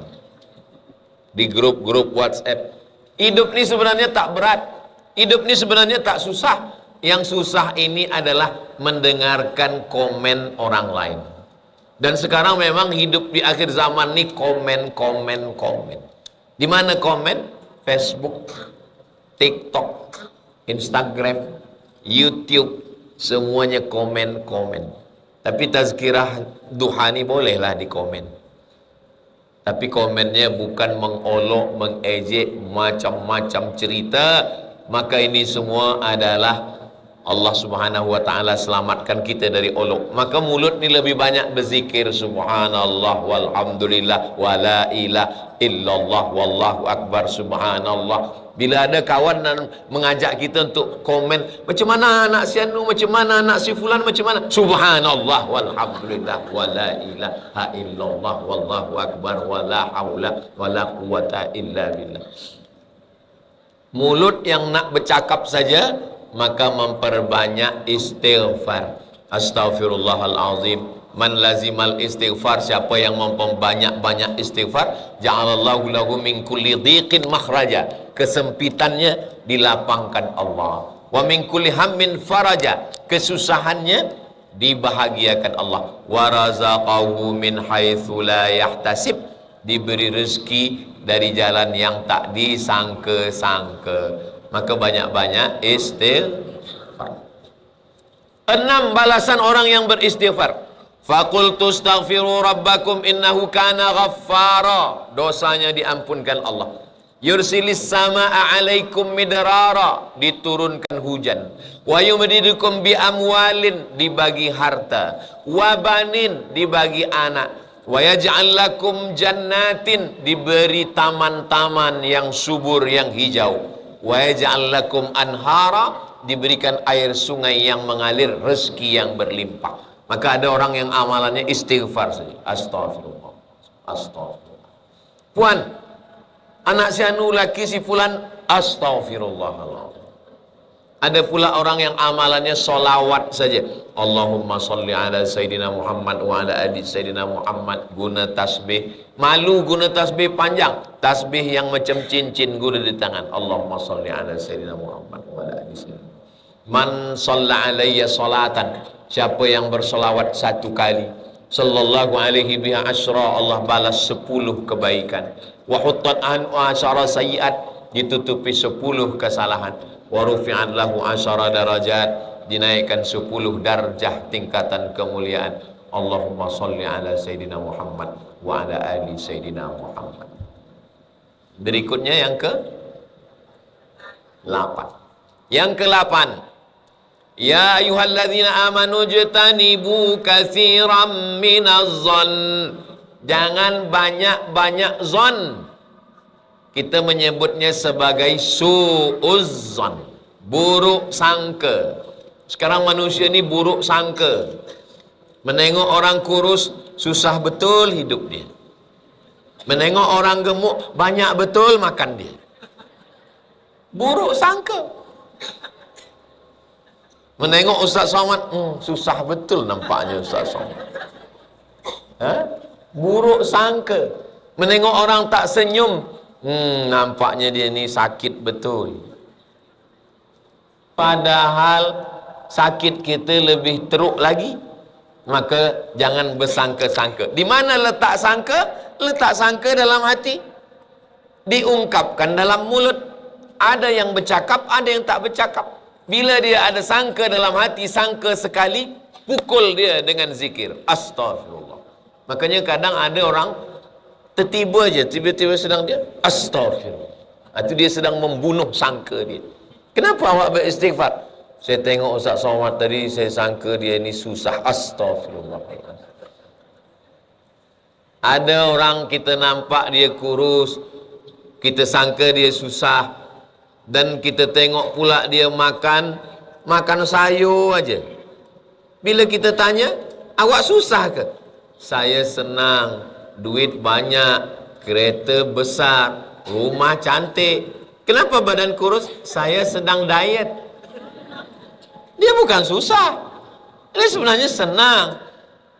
Di grup-grup WhatsApp. Hidup ni sebenarnya tak berat. Hidup ni sebenarnya tak susah. Yang susah ini adalah mendengarkan komen orang lain. Dan sekarang memang hidup di akhir zaman ni komen. Di mana komen? Facebook, TikTok, Instagram, YouTube, semuanya komen. Tapi tazkirah duha ni bolehlah di komen. Tapi komennya bukan mengolok, mengejek, macam-macam cerita. Maka ini semua adalah Allah subhanahu wa ta'ala selamatkan kita dari olok. Maka mulut ni lebih banyak berzikir subhanallah walhamdulillah wa la ilaha illallah wallahu akbar subhanallah. Bila ada kawan dan mengajak kita untuk komen, macam mana anak si Anu, macam mana anak si Fulan, macam mana, subhanallah walhamdulillah wa la ilaha illallah wallahu akbar wa la haula wa la quwata illa billah. Mulut yang nak bercakap saja, maka memperbanyak istighfar. Astaghfirullahalazim. Man lazimal istighfar, siapa yang memperbanyak-banyak istighfar, ja'alallahu lahu min kulli dhiqin makhraja, kesempitannya dilapangkan Allah. Wa min kulli hammin faraja, kesusahannya dibahagiakan Allah. Wa razaqahu min haitsu la yahtasib, diberi rezeki dari jalan yang tak disangka-sangka. Maka banyak-banyak istighfar. 6 balasan orang yang beristighfar. Faqultu astaghfiru rabbakum innahu kana ghaffara, dosanya diampunkan Allah. Yursilis samaa alaikum midrara, diturunkan hujan. Wa yumdidukum bi amwalin, dibagi harta. Wa banin, dibagi anak. Wa yaj'al lakum jannatin, diberi taman-taman yang subur, yang hijau. Wa yaj'al lakum anhara, diberikan air sungai yang mengalir, rezeki yang berlimpah. Maka ada orang yang amalannya istighfar saja. Astagfirullah, astagfirullah. Puan, anak si Anu, laki si Fulan, astagfirullahaladzim. Ada pula orang yang amalannya solawat saja. Allahumma salli ala Sayyidina Muhammad wa ala adi Sayyidina Muhammad. Guna tasbih, malu guna tasbih panjang, tasbih yang macam cincin guna di tangan. Allahumma salli ala Sayyidina Muhammad wa ala adi Sayyidina. Man shalla alayya salatan, siapa yang bersolawat 1 kali, sallallahu alaihi biha asyra, Allah balas 10 kebaikan. Wa huttat an asyara sayiat, ditutupi 10 kesalahan. Wa rufi'an lahu asyara darajat, dinaikkan 10 darjah tingkatan kemuliaan. Allahumma salli ala Sayyidina Muhammad wa ala ali Sayyidina Muhammad. Berikutnya yang ke-8. Yang ke-8, ya ayyuhalladzina amanu jtanibu katsiran minaz-zan, jangan banyak-banyak zon. Kita menyebutnya sebagai su'uzzan, buruk sangka. Sekarang manusia ni buruk sangka. Menengok orang kurus, susah betul hidup dia. Menengok orang gemuk, banyak betul makan dia. Buruk sangka. Menengok Ustaz Somad, susah betul nampaknya Ustaz Somad. Buruk sangka. Menengok orang tak senyum, nampaknya dia ni sakit betul. Padahal sakit kita lebih teruk lagi. Maka jangan bersangka-sangka. Di mana letak sangka? Letak sangka dalam hati, diungkapkan dalam mulut. Ada yang bercakap, ada yang tak bercakap. Bila dia ada sangka dalam hati, sangka sekali, pukul dia dengan zikir astagfirullah. Makanya kadang ada orang tertiba aja, tiba-tiba sedang dia astagfirullah, itu dia sedang membunuh sangka dia. Kenapa awak beristighfar? Saya tengok Ustaz Somad tadi, saya sangka dia ni susah. Astagfirullah. Ada orang kita nampak dia kurus, kita sangka dia susah, dan kita tengok pula dia makan sayur aja. Bila kita tanya, Awak susah ke? Saya senang, duit banyak, kereta besar, rumah cantik. Kenapa badan kurus? Saya sedang diet. Dia bukan susah. Dia sebenarnya senang.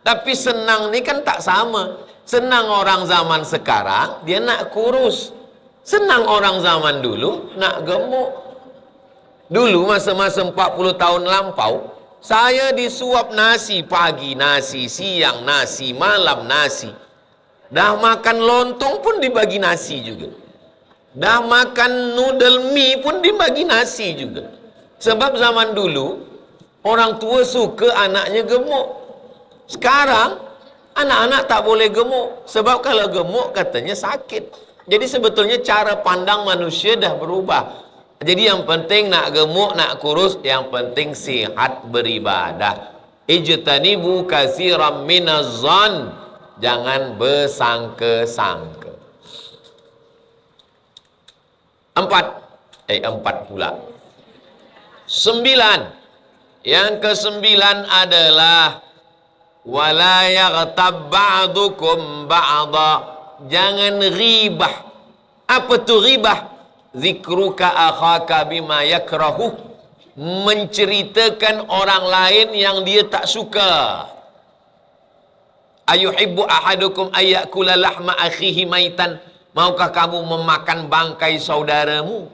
Tapi senang ni kan tak sama. Senang orang zaman sekarang, dia nak kurus. Senang orang zaman dulu, nak gemuk. Dulu masa-masa 40 tahun lampau, saya disuap nasi pagi, nasi siang, nasi malam, nasi. Dah makan lontong pun dibagi nasi juga. Dah makan noodle mie pun dibagi nasi juga. Sebab zaman dulu, orang tua suka anaknya gemuk. Sekarang, anak-anak tak boleh gemuk. Sebab kalau gemuk katanya sakit. Jadi sebetulnya cara pandang manusia dah berubah. Jadi yang penting nak gemuk, nak kurus, yang penting sihat beribadah. Ijtanibu katsiran minaz-zan. Jangan bersangka-sangka. 4 pula. 9. Yang ke-9 adalah wala yaghtab ba'dukum ba'dha. Jangan ghibah. Apa tu ghibah? Zikruka akhaka bima yakrahu. Menceritakan orang lain yang dia tak suka. Ayuhibbu ahadukum ayyakula lahma akhihi maitan. Maukah kamu memakan bangkai saudaramu?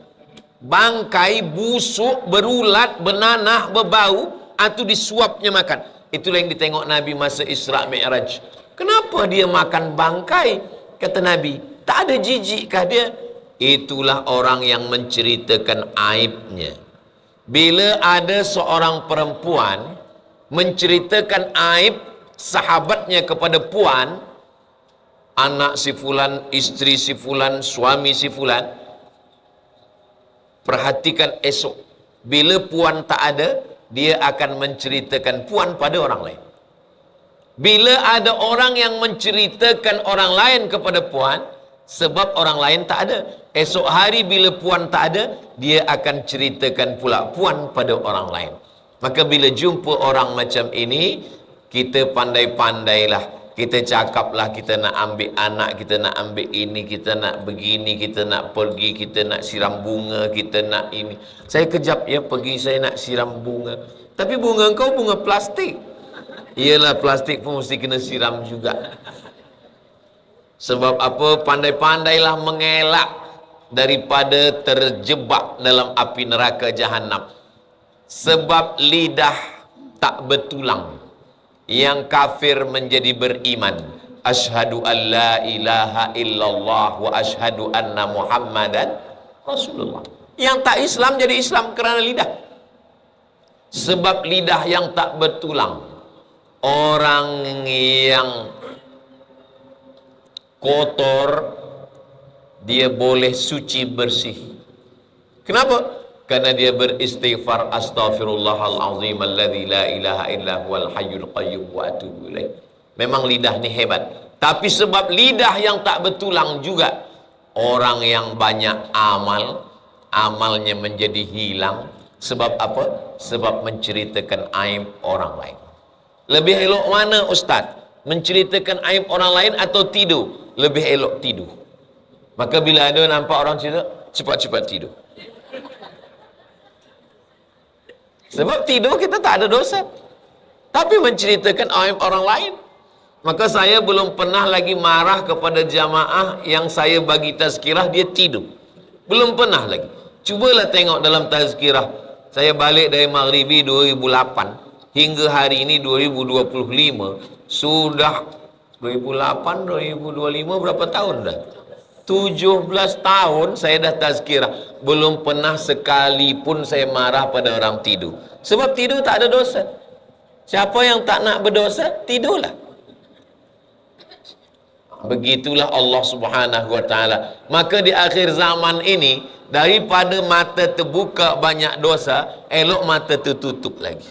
Bangkai busuk, berulat, benanah, berbau, atau disuapnya makan. Itulah yang ditengok Nabi masa Isra Mi'raj. Kenapa dia makan bangkai? Kata Nabi, tak ada jijikkah dia? Itulah orang yang menceritakan aibnya. Bila ada seorang perempuan menceritakan aib sahabatnya kepada puan, anak si fulan, isteri si fulan, suami si fulan, perhatikan esok. Bila puan tak ada, dia akan menceritakan puan pada orang lain. Bila ada orang yang menceritakan orang lain kepada puan, sebab orang lain tak ada, esok hari bila puan tak ada, dia akan ceritakan pula puan pada orang lain. Maka bila jumpa orang macam ini, kita pandai-pandailah. Kita cakaplah, kita nak ambil anak, kita nak ambil ini, kita nak begini, kita nak pergi, kita nak siram bunga, kita nak ini. Saya kejap ya pergi, saya nak siram bunga. Tapi bunga kau bunga plastik. Iyalah, plastik pun mesti kena siram juga. Sebab apa? Pandai-pandailah mengelak daripada terjebak dalam api neraka jahanam. Sebab lidah tak bertulang. Yang kafir menjadi beriman. Asyhadu an la ilaha illallah wa asyhadu anna Muhammadan Rasulullah. Yang tak Islam jadi Islam kerana lidah. Sebab lidah yang tak bertulang, orang yang kotor, dia boleh suci bersih. Kenapa? Karena dia beristighfar, astaghfirullahalazim alladzi la ilaha illa huwal hayyul qayyum wa atubu ilaih. Memang lidah ni hebat. Tapi sebab lidah yang tak bertulang juga, orang yang banyak amal, amalnya menjadi hilang. Sebab apa? Sebab menceritakan aib orang lain. Lebih elok mana Ustaz? Menceritakan aib orang lain atau tidur? Lebih elok tidur. Maka bila ada nampak orang cerita, cepat-cepat tidur. Sebab tidur kita tak ada dosa. Tapi menceritakan aib orang lain. Maka saya belum pernah lagi marah kepada jamaah yang saya bagi tazkirah, dia tidur. Belum pernah lagi. Cubalah tengok dalam tazkirah. Saya balik dari Maghribi 2008 hingga hari ini 2025. Sudah 2008, 2025 berapa tahun dah? 17 tahun saya dah tazkirah. Belum pernah sekali pun saya marah pada orang tidur. Sebab tidur tak ada dosa. Siapa yang tak nak berdosa, tidurlah. Begitulah Allah Subhanahu wa ta'ala. Maka di akhir zaman ini, daripada mata terbuka banyak dosa, elok mata tertutup lagi.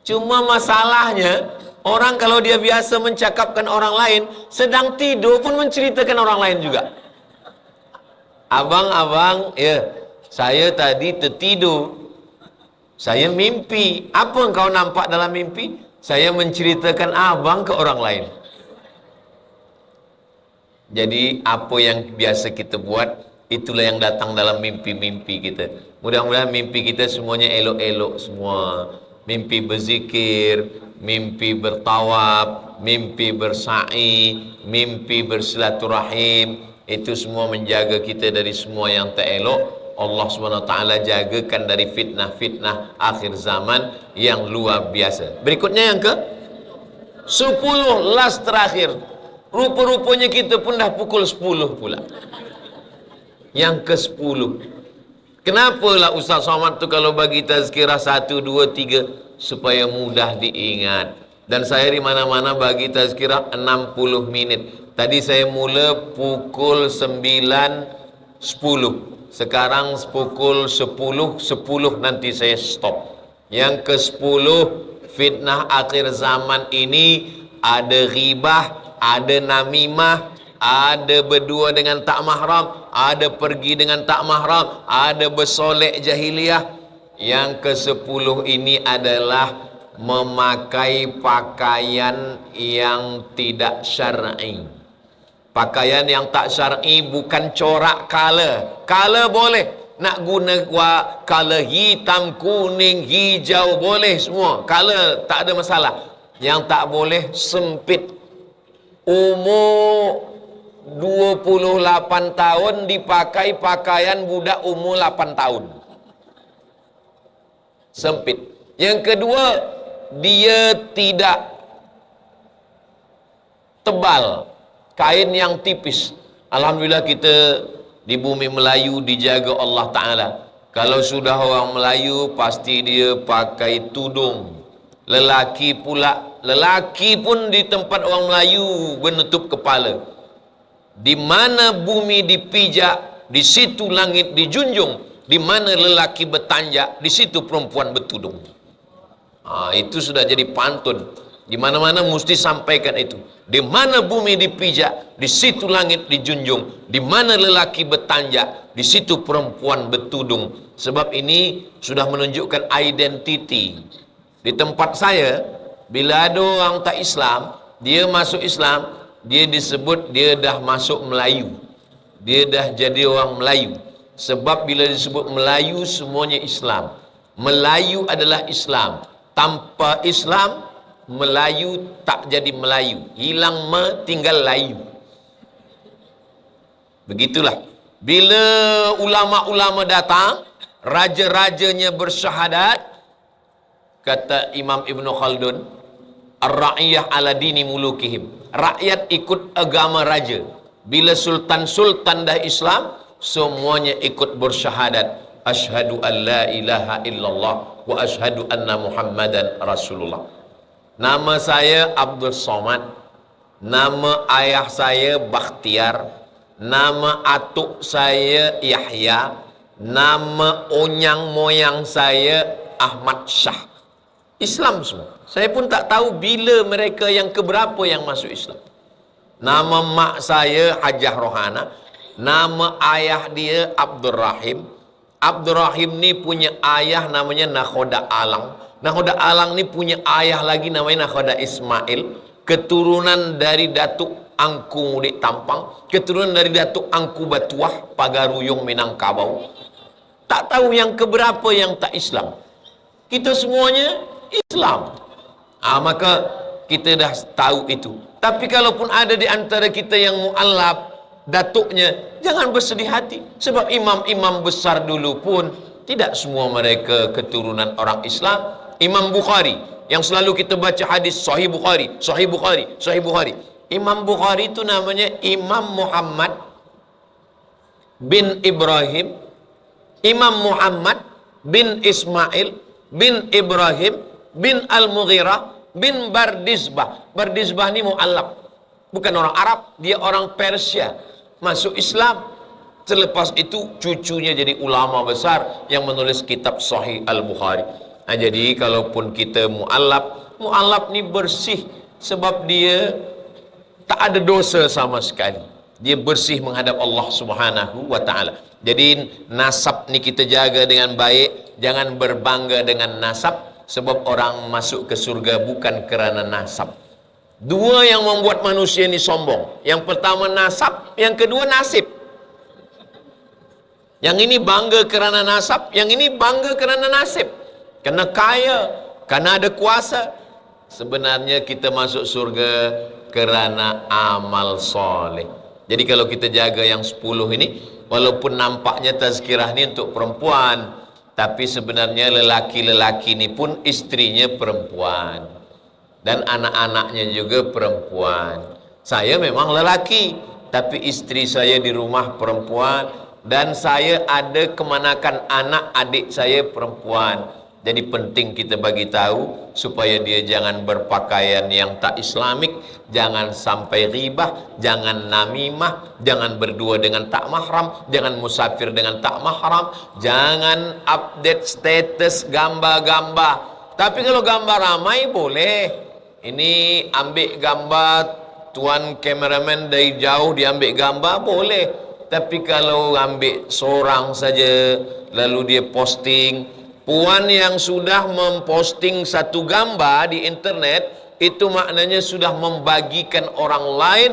Cuma masalahnya, orang kalau dia biasa mencakapkan orang lain, sedang tidur pun menceritakan orang lain juga. Abang, ya, saya tadi tertidur. Saya mimpi. Apa engkau nampak dalam mimpi? Saya menceritakan abang ke orang lain. Jadi apa yang biasa kita buat, itulah yang datang dalam mimpi-mimpi kita. Mudah-mudahan mimpi kita semuanya elok-elok semua. Mimpi berzikir, mimpi bertawab, mimpi bersa'i, mimpi bersilaturahim. Itu semua menjaga kita dari semua yang tak elok. Allah SWT jagakan dari fitnah-fitnah akhir zaman yang luar biasa. Berikutnya yang ke 10, last terakhir. Rupa-rupanya kita pun dah pukul 10 pula. Yang ke 10. Kenapa lah Ustaz Somad tu kalau bagi tazkirah 1, 2, 3 supaya mudah diingat. Dan saya di mana-mana bagi tazkirah 60 minit. Tadi saya mula pukul 9.10. Sekarang pukul 10.10 nanti saya stop. Yang ke 10, fitnah akhir zaman ini ada ghibah, ada namimah, ada berdua dengan tak mahram, ada pergi dengan tak mahram, ada bersolek jahiliyah. Yang ke 10 ini adalah memakai pakaian yang tidak syar'i. Pakaian yang tak syar'i bukan corak color. Color boleh. Nak guna color hitam, kuning, hijau boleh semua. Color tak ada masalah. Yang tak boleh sempit. Umur 28 tahun dipakai pakaian budak umur 8 tahun. Sempit. Yang kedua, dia tidak tebal. Kain yang tipis. Alhamdulillah kita di bumi Melayu dijaga Allah Ta'ala. Kalau sudah orang Melayu pasti dia pakai tudung. Lelaki pula, lelaki pun di tempat orang Melayu menutup kepala. Di mana bumi dipijak, di situ langit dijunjung. Di mana lelaki bertanjak, di situ perempuan bertudung. Itu sudah jadi pantun. Di mana-mana mesti sampaikan itu. Di mana bumi dipijak, di situ langit dijunjung. Di mana lelaki bertanjak, di situ perempuan bertudung. Sebab ini sudah menunjukkan identiti. Di tempat saya, bila ada orang tak Islam, dia masuk Islam, dia disebut dia dah masuk Melayu. Dia dah jadi orang Melayu. Sebab bila disebut Melayu, semuanya Islam. Melayu adalah Islam. Tanpa Islam, Melayu tak jadi Melayu. Hilang tinggal layu. Begitulah. Bila ulama-ulama datang, raja-rajanya bersyahadat, kata Imam Ibn Khaldun, ar-ra'iyah ala dini mulukihim. Rakyat ikut agama raja. Bila sultan-sultan dah Islam, semuanya ikut bersyahadat. Ashhadu an la ilaha illallah wa ashhadu anna Muhammadan Rasulullah. Nama saya Abdul Somad. Nama ayah saya Bakhtiar. Nama atuk saya Yahya. Nama onyang moyang saya Ahmad Shah. Islam semua. Saya pun tak tahu bila mereka yang keberapa yang masuk Islam. Nama mak saya Hajah Rohana. Nama ayah dia Abdul Rahim. Abdul Rahim ni punya ayah namanya Nakhoda Alang. Nakhoda Alang ni punya ayah lagi namanya Nakhoda Ismail. Keturunan dari Datuk Angku Mudik Tampang. Keturunan dari Datuk Angku Batuah Pagaruyung Minangkabau. Tak tahu yang keberapa yang tak Islam. Kita semuanya Islam. Maka kita dah tahu itu. Tapi kalaupun ada di antara kita yang mu'allab, datuknya, jangan bersedih hati. Sebab imam-imam besar dulu pun tidak semua mereka keturunan orang Islam. Imam Bukhari yang selalu kita baca hadis Sahih Bukhari, Sahih Bukhari, Sahih Bukhari. Imam Bukhari itu namanya Imam Muhammad bin Ibrahim, Imam Muhammad bin Ismail bin Ibrahim bin Al-Mughirah bin Bardizbah. Bardizbah ni mu'allab, bukan orang Arab, dia orang Persia, masuk Islam. Selepas itu cucunya jadi ulama besar yang menulis kitab Sahih Al-Bukhari. Jadi kalaupun kita mu'allab ni bersih sebab dia tak ada dosa sama sekali. Dia bersih menghadap Allah Subhanahu wa ta'ala. Jadi nasab ni kita jaga dengan baik. Jangan berbangga dengan nasab. Sebab orang masuk ke surga bukan kerana nasab. Dua yang membuat manusia ini sombong. Yang pertama nasab, yang kedua nasib. Yang ini bangga kerana nasab, yang ini bangga kerana nasib. Kerana kaya, kerana ada kuasa. Sebenarnya kita masuk surga kerana amal soleh. Jadi kalau kita jaga yang 10 ini, walaupun nampaknya tazkirah ini untuk perempuan, tapi sebenarnya lelaki-lelaki ini pun istrinya perempuan. Dan anak-anaknya juga perempuan. Saya memang lelaki, tapi istri saya di rumah perempuan. Dan saya ada kemanakan anak adik saya perempuan. Jadi penting kita bagi tahu supaya dia jangan berpakaian yang tak islamik, jangan sampai ribah, jangan namimah, jangan berdua dengan tak mahram, jangan musafir dengan tak mahram, jangan update status gambar-gambar. Tapi kalau gambar ramai boleh. Ini ambil gambar, tuan kameramen dari jauh diambil gambar boleh. Tapi kalau ambil seorang saja lalu dia posting, puan yang sudah memposting satu gambar di internet itu maknanya sudah membagikan orang lain.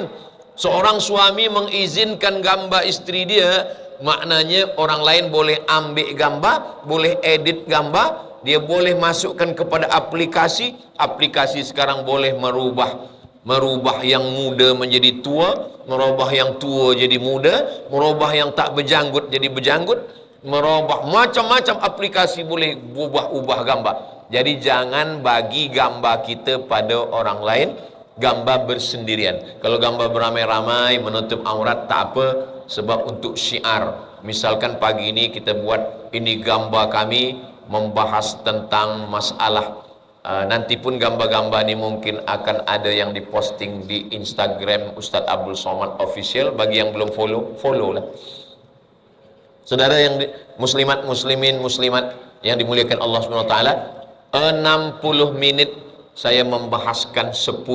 Seorang suami mengizinkan gambar istri dia, maknanya orang lain boleh ambil gambar, boleh edit gambar, dia boleh masukkan kepada aplikasi. Aplikasi sekarang boleh merubah yang muda menjadi tua, merubah yang tua jadi muda, merubah yang tak berjanggut jadi berjanggut, merubah macam-macam aplikasi boleh ubah-ubah gambar. Jadi jangan bagi gambar kita pada orang lain, gambar bersendirian. Kalau gambar beramai-ramai menutup aurat tak apa, sebab untuk syiar. Misalkan pagi ini kita buat ini gambar kami membahas tentang masalah nanti pun gambar-gambar ini mungkin akan ada yang diposting di Instagram Ustadz Abdul Somad Official. Bagi yang belum follow lah. Saudara yang muslimat, muslimin, muslimat yang dimuliakan Allah Subhanahu wa taala, 60 menit saya membahaskan 10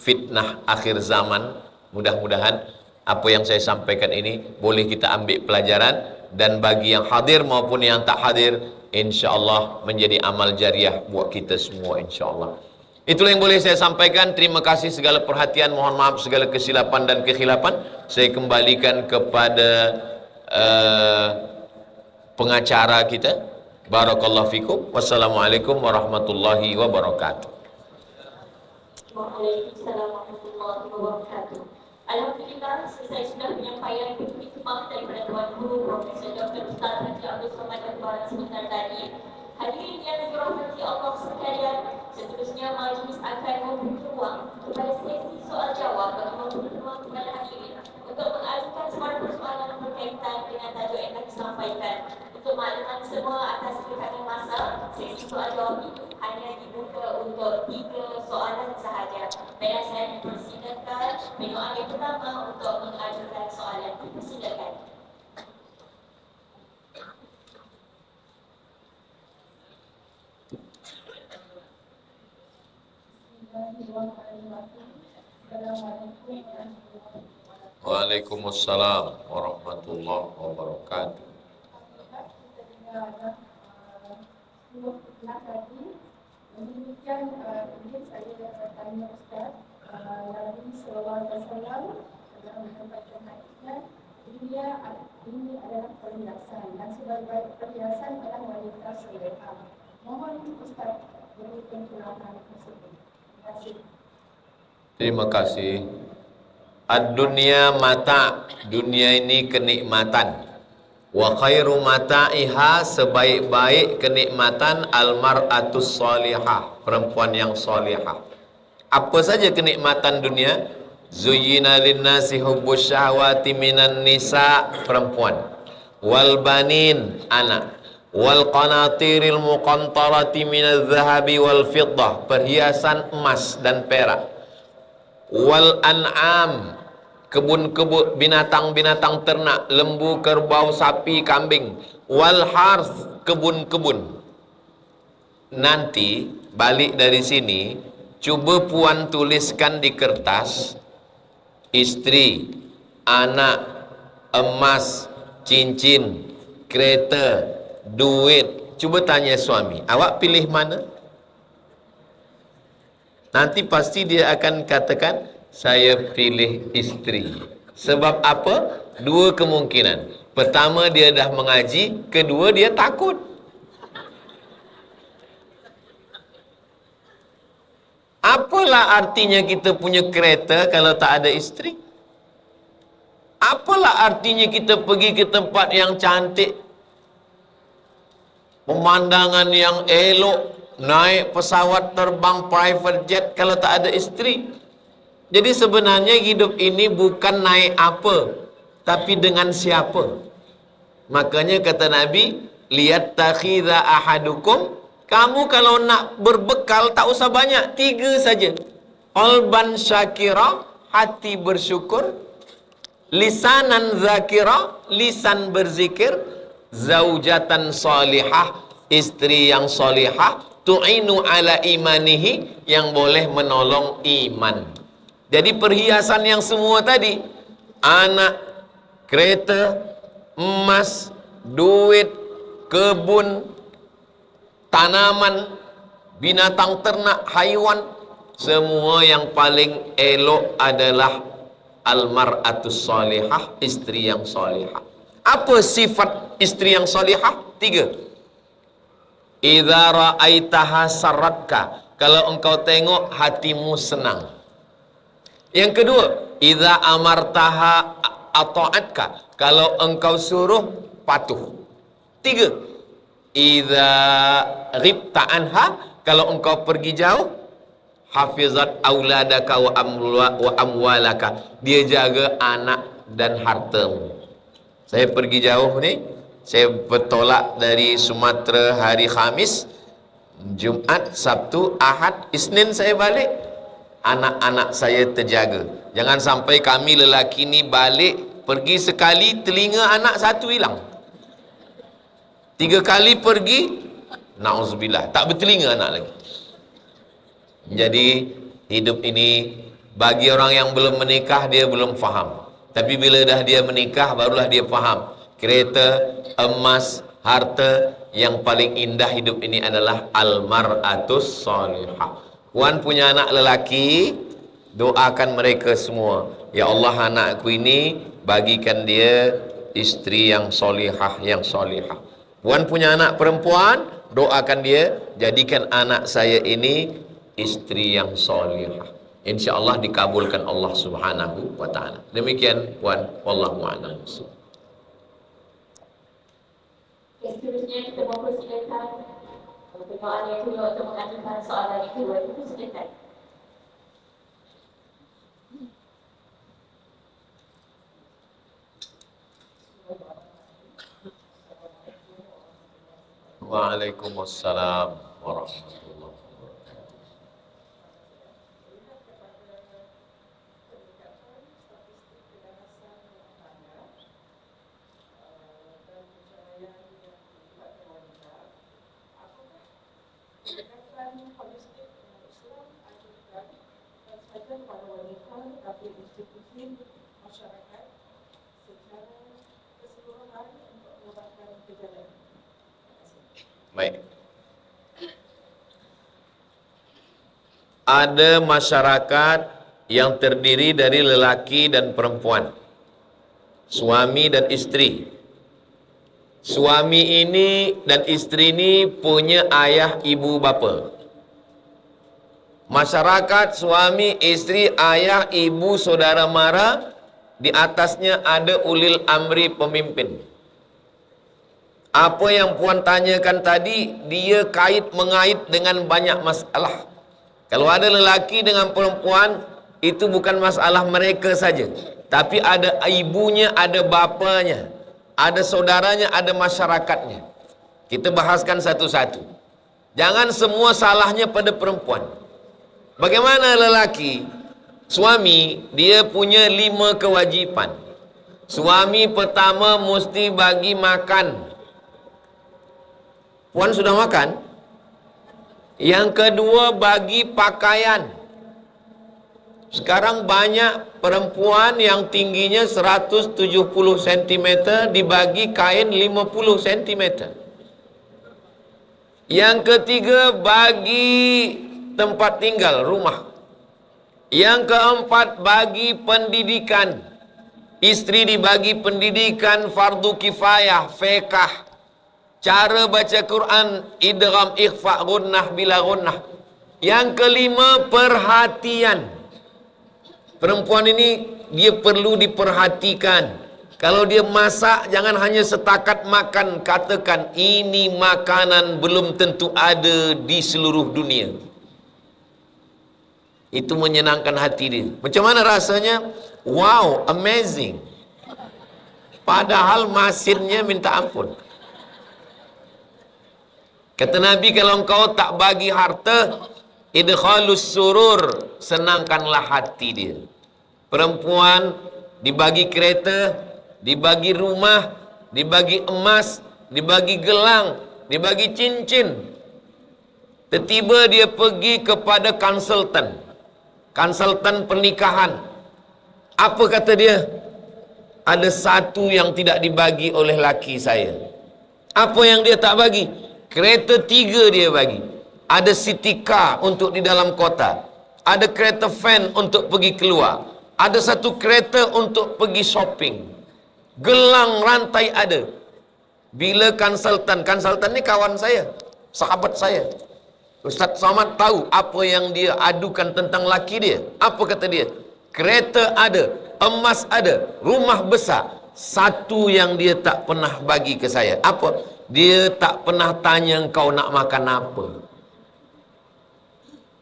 fitnah akhir zaman. Mudah-mudahan apa yang saya sampaikan ini boleh kita ambil pelajaran, dan bagi yang hadir maupun yang tak hadir, insyaallah menjadi amal jariah buat kita semua insyaallah. Itulah yang boleh saya sampaikan. Terima kasih segala perhatian, mohon maaf segala kesilapan dan kekhilapan. Saya kembalikan kepada pengacara kita. Barakallahu fikum. Wassalamualaikum warahmatullahi wabarakatuh. Waalaikumsalam warahmatullahi wabarakatuh. Alhamdulillah, selesai sudah penyampaian hikmah daripada Tuan Guru Profesor Dr. Ustaz Haji Abdul Somad Al-Barat sebentar tadi. Hadirin yang dirahmati Allah sekalian, seterusnya majlis akan membuka ruang kepada sesi soal jawab bagi membuka ruang kepada hadirin untuk mengajukan semua persoalan berkaitan dengan tajuk yang akan disampaikan. Untuk makluman semua atas kekatan masa, sesi soal jawab itu hanya dibuka untuk 3 soalan sahaja. Baiklah, saya mempersilakan penyoal yang pertama untuk mengajukan soalan. Silakan. Waalaikumsalam warahmatullahi wabarakatuh. Demikian ini saya tanya Ustaz, Nabi Sallallahu Alaihi Wasallam dalam menyampaikan hadisnya, ini adalah perhiasan dan sebagai perhiasan adalah wanita solehah. Mohon Ustaz berikan penjelasan tersebut. Terima kasih. Terima kasih. Ad-dunya mata, dunia ini kenikmatan. Wa khairu mata'iha, sebaik-baik kenikmatan al-mar'atus salihah, perempuan yang salihah. Apa saja kenikmatan dunia? Zuyyina lin-nasi hubbus syahwati minan nisa, perempuan. Wal banin, anak. Wal qanatiril muqantarati minadh dhahabi wal fiddah, perhiasan emas dan perak. Wal an'am, kebun-kebun, binatang-binatang ternak, lembu, kerbau, sapi, kambing. Wal harth, kebun-kebun. Nanti balik dari sini, cuba puan tuliskan di kertas, istri, anak, emas, cincin, kereta, duit, Cuba tanya suami, awak pilih mana? Nanti pasti dia akan katakan, saya pilih isteri. Sebab apa? Dua kemungkinan. Pertama, dia dah mengaji. Kedua, dia takut. Apalah artinya kita punya kereta kalau tak ada isteri? Apalah artinya kita pergi ke tempat yang cantik, pemandangan yang elok, naik pesawat terbang private jet kalau tak ada isteri? Jadi sebenarnya hidup ini bukan naik apa, tapi dengan siapa. Makanya kata Nabi, lihat takhidha ahadukum, kamu kalau nak berbekal tak usah banyak, 3 saja. Qalban syakira, hati bersyukur. Lisanan zakira, lisan berzikir. Zaujatan salihah, isteri yang salihah. Tu'inu ala imanihi, yang boleh menolong iman. Jadi perhiasan yang semua tadi, anak, kereta, emas, duit, kebun, tanaman, binatang ternak, haiwan, semua yang paling elok adalah almar'atus salihah, isteri yang salihah. Apa sifat isteri yang salihah? 3. Idza ra'aitaha sarratka, kalau engkau tengok hatimu senang. Yang kedua, idza amartaha ata'atka, kalau engkau suruh patuh. 3. Idza ghibta anha, kalau engkau pergi jauh, hafizat auladaka wa amwalaka, dia jaga anak dan hartamu. Saya pergi jauh ni, saya bertolak dari Sumatera hari Khamis, Jumaat, Sabtu, Ahad, Isnin saya balik. Anak-anak saya terjaga. Jangan sampai kami lelaki ni balik, pergi sekali, telinga anak satu hilang. 3 kali pergi, na'udzubillah, tak bertelinga anak lagi. Jadi hidup ini bagi orang yang belum menikah, dia belum faham. Tapi bila dah dia menikah, barulah dia faham. Kereta, emas, harta, yang paling indah hidup ini adalah almar'atus salihah. Puan punya anak lelaki, doakan mereka semua. Ya Allah, anakku ini bagikan dia isteri yang solihah, yang solihah. Puan punya anak perempuan, doakan dia, jadikan anak saya ini isteri yang solihah. InsyaAllah dikabulkan Allah subhanahu wa ta'ala. Demikian puan, wallahu a'lam. Seterusnya kita mempersilakan pertanyaan yang kedua untuk mengajukan soalan yang kedua. Itu silakan. Waalaikumsalam warahmatullahi wabarakatuh. Baik. Ada masyarakat yang terdiri dari lelaki dan perempuan, suami dan istri. Suami ini dan istri ini punya ayah, ibu, bapa. Masyarakat suami, istri, ayah, ibu, saudara mara, di atasnya ada ulil amri, pemimpin. Apa yang puan tanyakan tadi, dia mengait dengan banyak masalah. Kalau ada lelaki dengan perempuan, itu bukan masalah mereka saja, tapi ada ibunya, ada bapanya, ada saudaranya, ada masyarakatnya. Kita bahaskan satu-satu. Jangan semua salahnya pada perempuan. Bagaimana lelaki? Suami, dia punya 5 kewajipan. Suami pertama mesti bagi makan. Puan sudah makan? Yang kedua, bagi pakaian. Sekarang banyak perempuan yang tingginya 170 cm dibagi kain 50 cm. Yang ketiga, bagi tempat tinggal, rumah. Yang keempat, bagi pendidikan. Istri dibagi pendidikan fardu kifayah, fiqh, cara baca Quran, idgham, ikhfa, gunnah, bila gunnah. Yang kelima, perhatian. Perempuan ini dia perlu diperhatikan. Kalau dia masak, jangan hanya setakat makan. Katakan, ini makanan belum tentu ada di seluruh dunia. Itu menyenangkan hati dia. Macam mana rasanya? Wow, amazing. Padahal masinnya minta ampun. Kata Nabi, kalau engkau tak bagi harta, idkhalus surur, senangkanlah hati dia. Perempuan dibagi kereta, dibagi rumah, dibagi emas, dibagi gelang, dibagi cincin. Tiba-tiba dia pergi kepada konsultan pernikahan. Apa kata dia? Ada satu yang tidak dibagi oleh laki saya. Apa yang dia tak bagi? Kereta 3 dia bagi. Ada city car untuk di dalam kota. Ada kereta van untuk pergi keluar. Ada satu kereta untuk pergi shopping. Gelang, rantai ada. Bila konsultan ni kawan saya, sahabat saya, Ustaz Somad tahu apa yang dia adukan tentang laki dia. Apa kata dia? Kereta ada, emas ada, rumah besar. Satu yang dia tak pernah bagi ke saya. Apa? Dia tak pernah tanya engkau nak makan apa.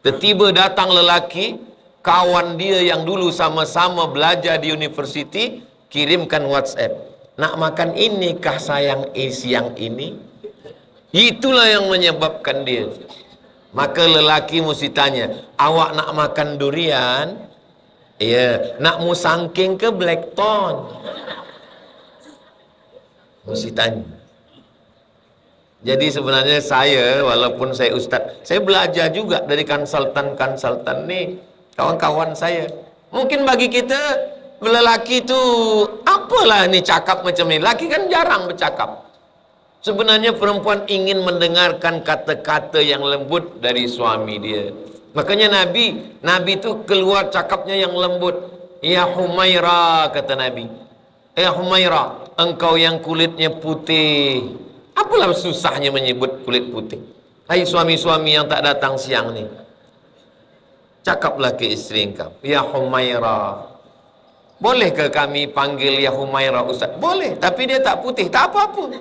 Tiba-tiba datang lelaki, kawan dia yang dulu sama-sama belajar di universiti, kirimkan WhatsApp. Nak makan ini kah sayang siang ini? Itulah yang menyebabkan dia. Maka lelaki mesti tanya, awak nak makan durian? Ya, nak musangking ke blackthorn? Mesti tanya. Jadi sebenarnya saya, walaupun saya ustaz, saya belajar juga dari konsultan ni, kawan-kawan saya. Mungkin bagi kita, lelaki tu, apalah ni cakap macam ni. Laki kan jarang bercakap. Sebenarnya perempuan ingin mendengarkan kata-kata yang lembut dari suami dia. Makanya Nabi tu keluar cakapnya yang lembut. Ya Humaira, kata Nabi. Ya Humaira, engkau yang kulitnya putih. Apalah susahnya menyebut kulit putih? Hai suami-suami yang tak datang siang ni, cakaplah ke isteri engkau, Ya Humaira. Boleh ke kami panggil Ya Humaira Ustaz? Boleh, tapi dia tak putih, tak apa-apa.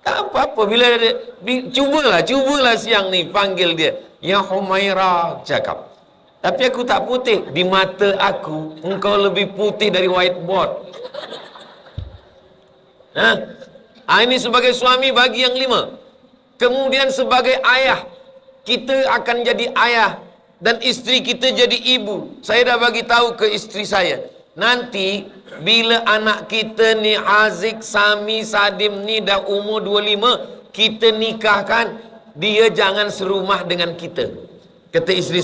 Tak apa-apa. Bila dia, cubalah siang ni panggil dia, Ya Humaira, cakap. Tapi aku tak putih. Di mata aku, engkau lebih putih dari whiteboard. Ini sebagai suami bagi yang 5. Kemudian sebagai ayah, kita akan jadi ayah dan isteri kita jadi ibu. Saya dah bagi tahu ke isteri saya, nanti bila anak kita ni Haziq, Sami, Sadim ni dah umur 25, kita nikahkan, dia jangan serumah dengan kita. Kata isteri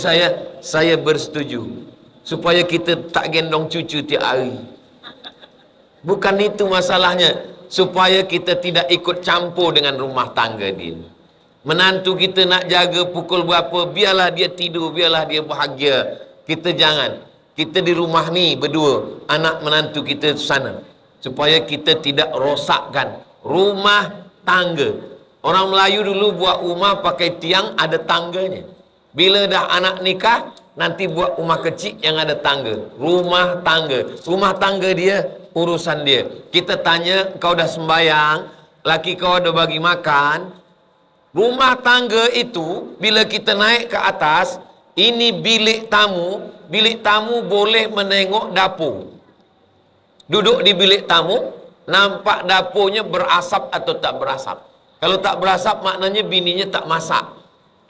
saya bersetuju, supaya kita tak gendong cucu tiap hari. Bukan itu masalahnya, supaya kita tidak ikut campur dengan rumah tangga dia. Menantu kita nak jaga pukul berapa, biarlah dia tidur, biarlah dia bahagia. Kita jangan. Kita di rumah ni berdua, anak menantu kita sana, supaya kita tidak rosakkan rumah tangga. Orang Melayu dulu buat rumah pakai tiang ada tangganya. Bila dah anak nikah, nanti buat rumah kecil yang ada tangga. Rumah tangga. Rumah tangga dia, urusan dia. Kita tanya, kau dah sembayang, laki kau dah bagi makan. Rumah tangga itu, bila kita naik ke atas, ini bilik tamu. Bilik tamu boleh menengok dapur. Duduk di bilik tamu, nampak dapurnya berasap atau tak berasap. Kalau tak berasap, maknanya bininya tak masak.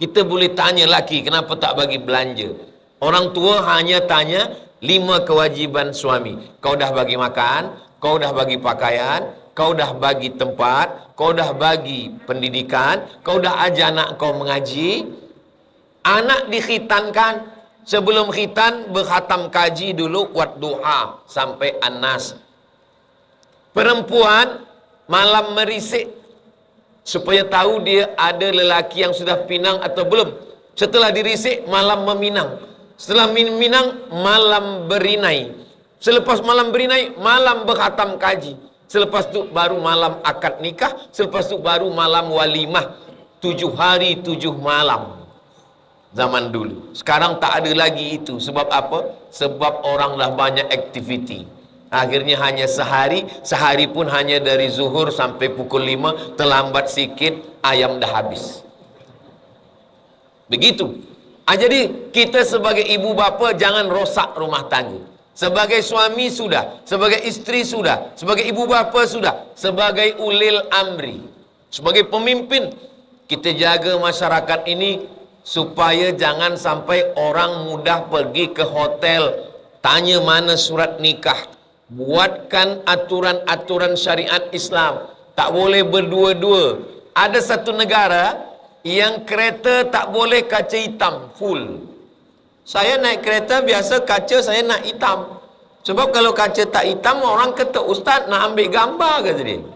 Kita boleh tanya laki, kenapa tak bagi belanja? Orang tua hanya tanya 5 kewajiban suami. Kau dah bagi makan, kau dah bagi pakaian, kau dah bagi tempat, kau dah bagi pendidikan, kau dah ajar anak kau mengaji. Anak dikhitankan, sebelum khitan berkhatam kaji dulu wat duha sampai An-Nas. Perempuan malam merisik, supaya tahu dia ada lelaki yang sudah pinang atau belum. Setelah dirisik, malam meminang. Setelah meminang, malam berinai. Selepas malam berinai, malam berkhatam kaji. Selepas itu baru malam akad nikah. Selepas itu baru malam walimah. 7 hari 7 malam. Zaman dulu. Sekarang tak ada lagi itu. Sebab apa? Sebab orang dah banyak aktiviti. Akhirnya hanya sehari. Sehari pun hanya dari zuhur sampai pukul 5. Terlambat sikit, ayam dah habis. Begitu. Jadi kita sebagai ibu bapa jangan rosak rumah tangga. Sebagai suami sudah, sebagai isteri sudah, sebagai ibu bapa sudah, sebagai ulil amri, sebagai pemimpin, kita jaga masyarakat ini supaya jangan sampai orang mudah pergi ke hotel tanya mana surat nikah. Buatkan aturan-aturan syariat Islam. Tak boleh berdua-dua. Ada satu negara yang kereta tak boleh kaca hitam full. Saya naik kereta biasa kaca saya nak hitam. Sebab kalau kaca tak hitam, orang kata, "Ustaz nak ambil gambar," kata dia.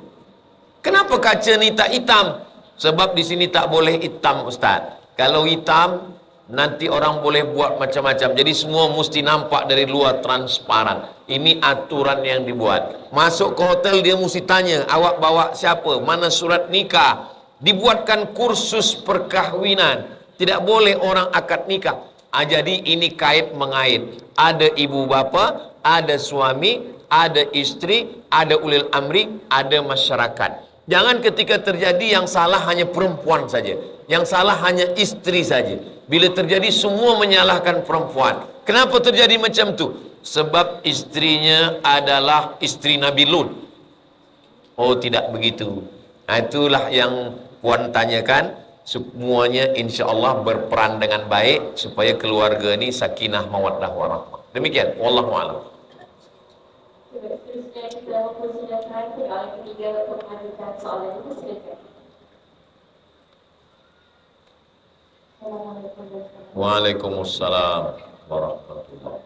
Kenapa kaca ni tak hitam? Sebab di sini tak boleh hitam, Ustaz. Kalau hitam, nanti orang boleh buat macam-macam. Jadi semua mesti nampak dari luar, transparan. Ini aturan yang dibuat. Masuk ke hotel dia mesti tanya, "Awak bawa siapa? Mana surat nikah?" Dibuatkan kursus perkahwinan. Tidak boleh orang akad nikah. Jadi ini kait mengait. Ada ibu bapa, ada suami, ada isteri, ada ulil amri, ada masyarakat. Jangan ketika terjadi yang salah hanya perempuan saja, yang salah hanya isteri saja. Bila terjadi semua menyalahkan perempuan. Kenapa terjadi macam tu? Sebab istrinya adalah isteri Nabi Lut. Oh, tidak begitu. Itulah yang puan tanyakan. Semuanya insya-Allah berperan dengan baik supaya keluarga ini sakinah mawaddah warahmah. Demikian, wallahu a'lam. Seterusnya kita mempersilakan soalan ketiga untuk mengajukan soalan itu, silakan. Waalaikumsalam warahmatullahi.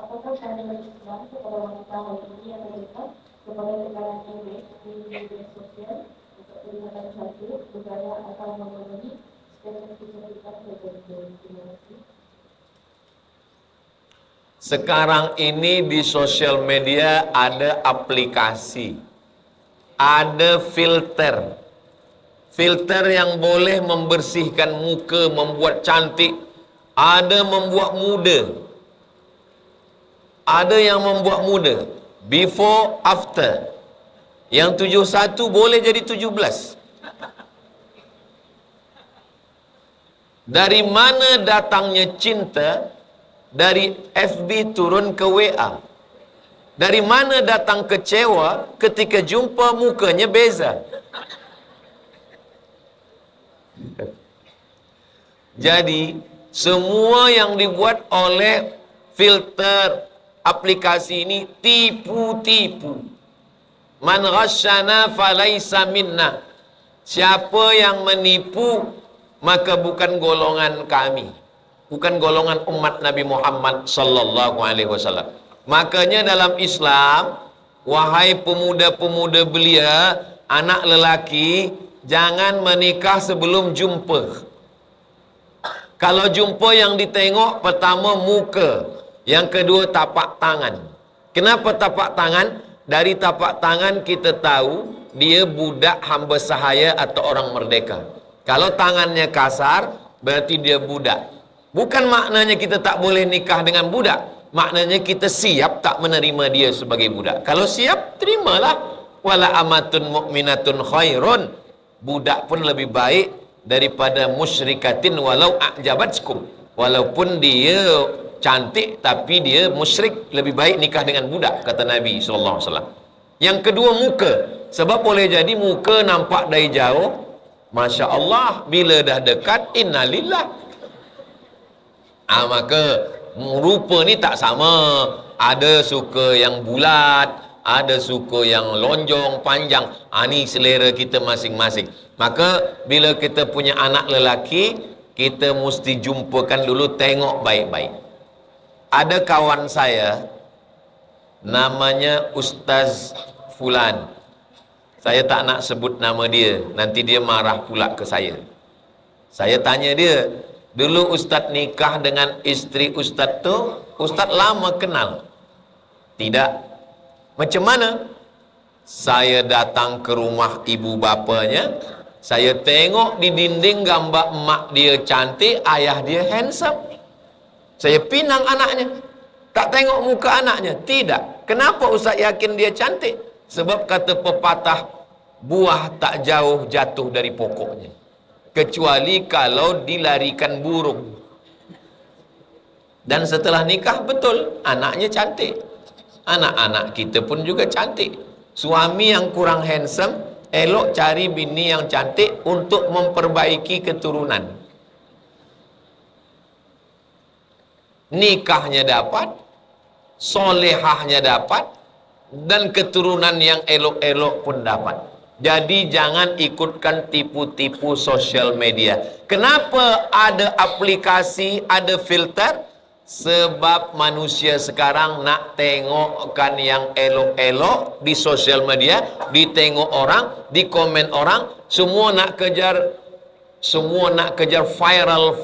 Apakah syariat Islam kepada wanita ini yang menikah kepada tekanan imej di media sosial untuk kelihatan cantik, bergaya atau memenuhi stereotip tertentu? Sekarang ini di sosial media ada aplikasi, ada filter. Filter yang boleh membersihkan muka, membuat cantik, ada membuat muda. Ada yang membuat muda, before, after. Yang 71 boleh jadi 17. Dari mana datangnya cinta? Dari FB turun ke WA. Dari mana datang kecewa ketika jumpa mukanya beza? Jadi semua yang dibuat oleh filter aplikasi ini tipu-tipu. Man ghasyana falaysa minna. Siapa yang menipu maka bukan golongan kami, bukan golongan umat Nabi Muhammad sallallahu alaihi wasallam. Makanya dalam Islam, wahai pemuda-pemuda belia, anak lelaki, jangan menikah sebelum jumpa. Kalau jumpa yang ditengok pertama muka, yang kedua tapak tangan. Kenapa tapak tangan? Dari tapak tangan kita tahu dia budak hamba sahaya atau orang merdeka. Kalau tangannya kasar, berarti dia budak. Bukan maknanya kita tak boleh nikah dengan budak. Maknanya kita siap tak menerima dia sebagai budak. Kalau siap, terimalah. Wala amatun mu'minatun khairun. Budak pun lebih baik daripada musyrikatin walau a'jabatkum. Walaupun dia cantik tapi dia musyrik, lebih baik nikah dengan budak, kata Nabi SAW. Yang kedua muka. Sebab boleh jadi muka nampak dari jauh, Masya Allah, bila dah dekat, innalillah. Maka rupa ni tak sama. Ada suka yang bulat, ada suka yang lonjong, panjang. Ni selera kita masing-masing. Maka bila kita punya anak lelaki, kita mesti jumpakan dulu, tengok baik-baik. Ada kawan saya namanya Ustaz Fulan. Saya tak nak sebut nama dia, nanti dia marah pula ke saya. Saya tanya dia, dulu Ustaz nikah dengan isteri Ustaz tu, Ustaz lama kenal? Tidak. Macam mana? Saya datang ke rumah ibu bapanya, saya tengok di dinding gambar mak dia cantik, ayah dia handsome. Saya pinang anaknya. Tak tengok muka anaknya? Tidak. Kenapa Ustaz yakin dia cantik? Sebab kata pepatah, buah tak jauh jatuh dari pokoknya, kecuali kalau dilarikan burung. Dan setelah nikah, betul, anaknya cantik. Anak-anak kita pun juga cantik. Suami yang kurang handsome, elok cari bini yang cantik untuk memperbaiki keturunan. Nikahnya dapat, solehahnya dapat, dan keturunan yang elok-elok pun dapat. Jadi jangan ikutkan tipu-tipu sosial media. Kenapa ada aplikasi, ada filter? Sebab manusia sekarang nak tengokkan yang elok-elok di sosial media, ditengok orang, di komen orang, semua nak kejar viral,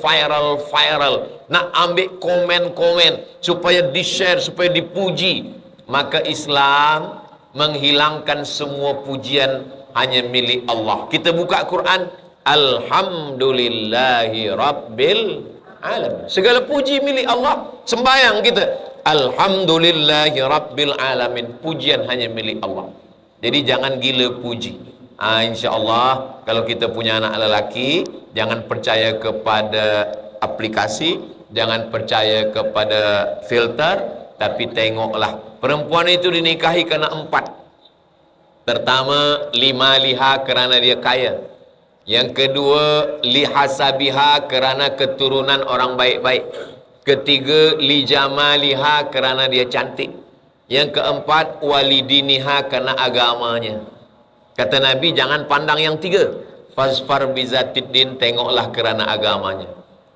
nak ambil komen-komen supaya di-share, supaya dipuji. Maka Islam menghilangkan semua pujian hanya milik Allah. Kita buka Quran, Alhamdulillahi Rabbil Alamin. Segala puji milik Allah. Sembayang kita, Alhamdulillahi Rabbil Alamin. Pujian hanya milik Allah. Jadi jangan gila puji. InsyaAllah kalau kita punya anak lelaki, jangan percaya kepada aplikasi, jangan percaya kepada filter, tapi tengoklah. Perempuan itu dinikahi kerana 4. Pertama, liha kerana dia kaya. Yang kedua, lihasabiha kerana keturunan orang baik-baik. Ketiga, lijamaliha kerana dia cantik. Yang keempat, walidiniha kerana agamanya. Kata Nabi, jangan pandang yang 3. Fasfar bizatiddin, tengoklah kerana agamanya.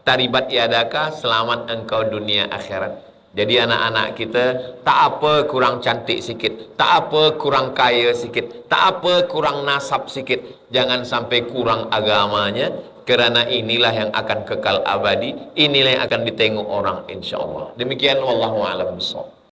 Taribat yadaka, selamat engkau dunia akhirat. Jadi anak-anak kita, tak apa kurang cantik sikit, tak apa kurang kaya sikit, tak apa kurang nasab sikit, jangan sampai kurang agamanya, kerana inilah yang akan kekal abadi, inilah yang akan ditengok orang insyaAllah. Demikian, wallahu a'lam bishawab.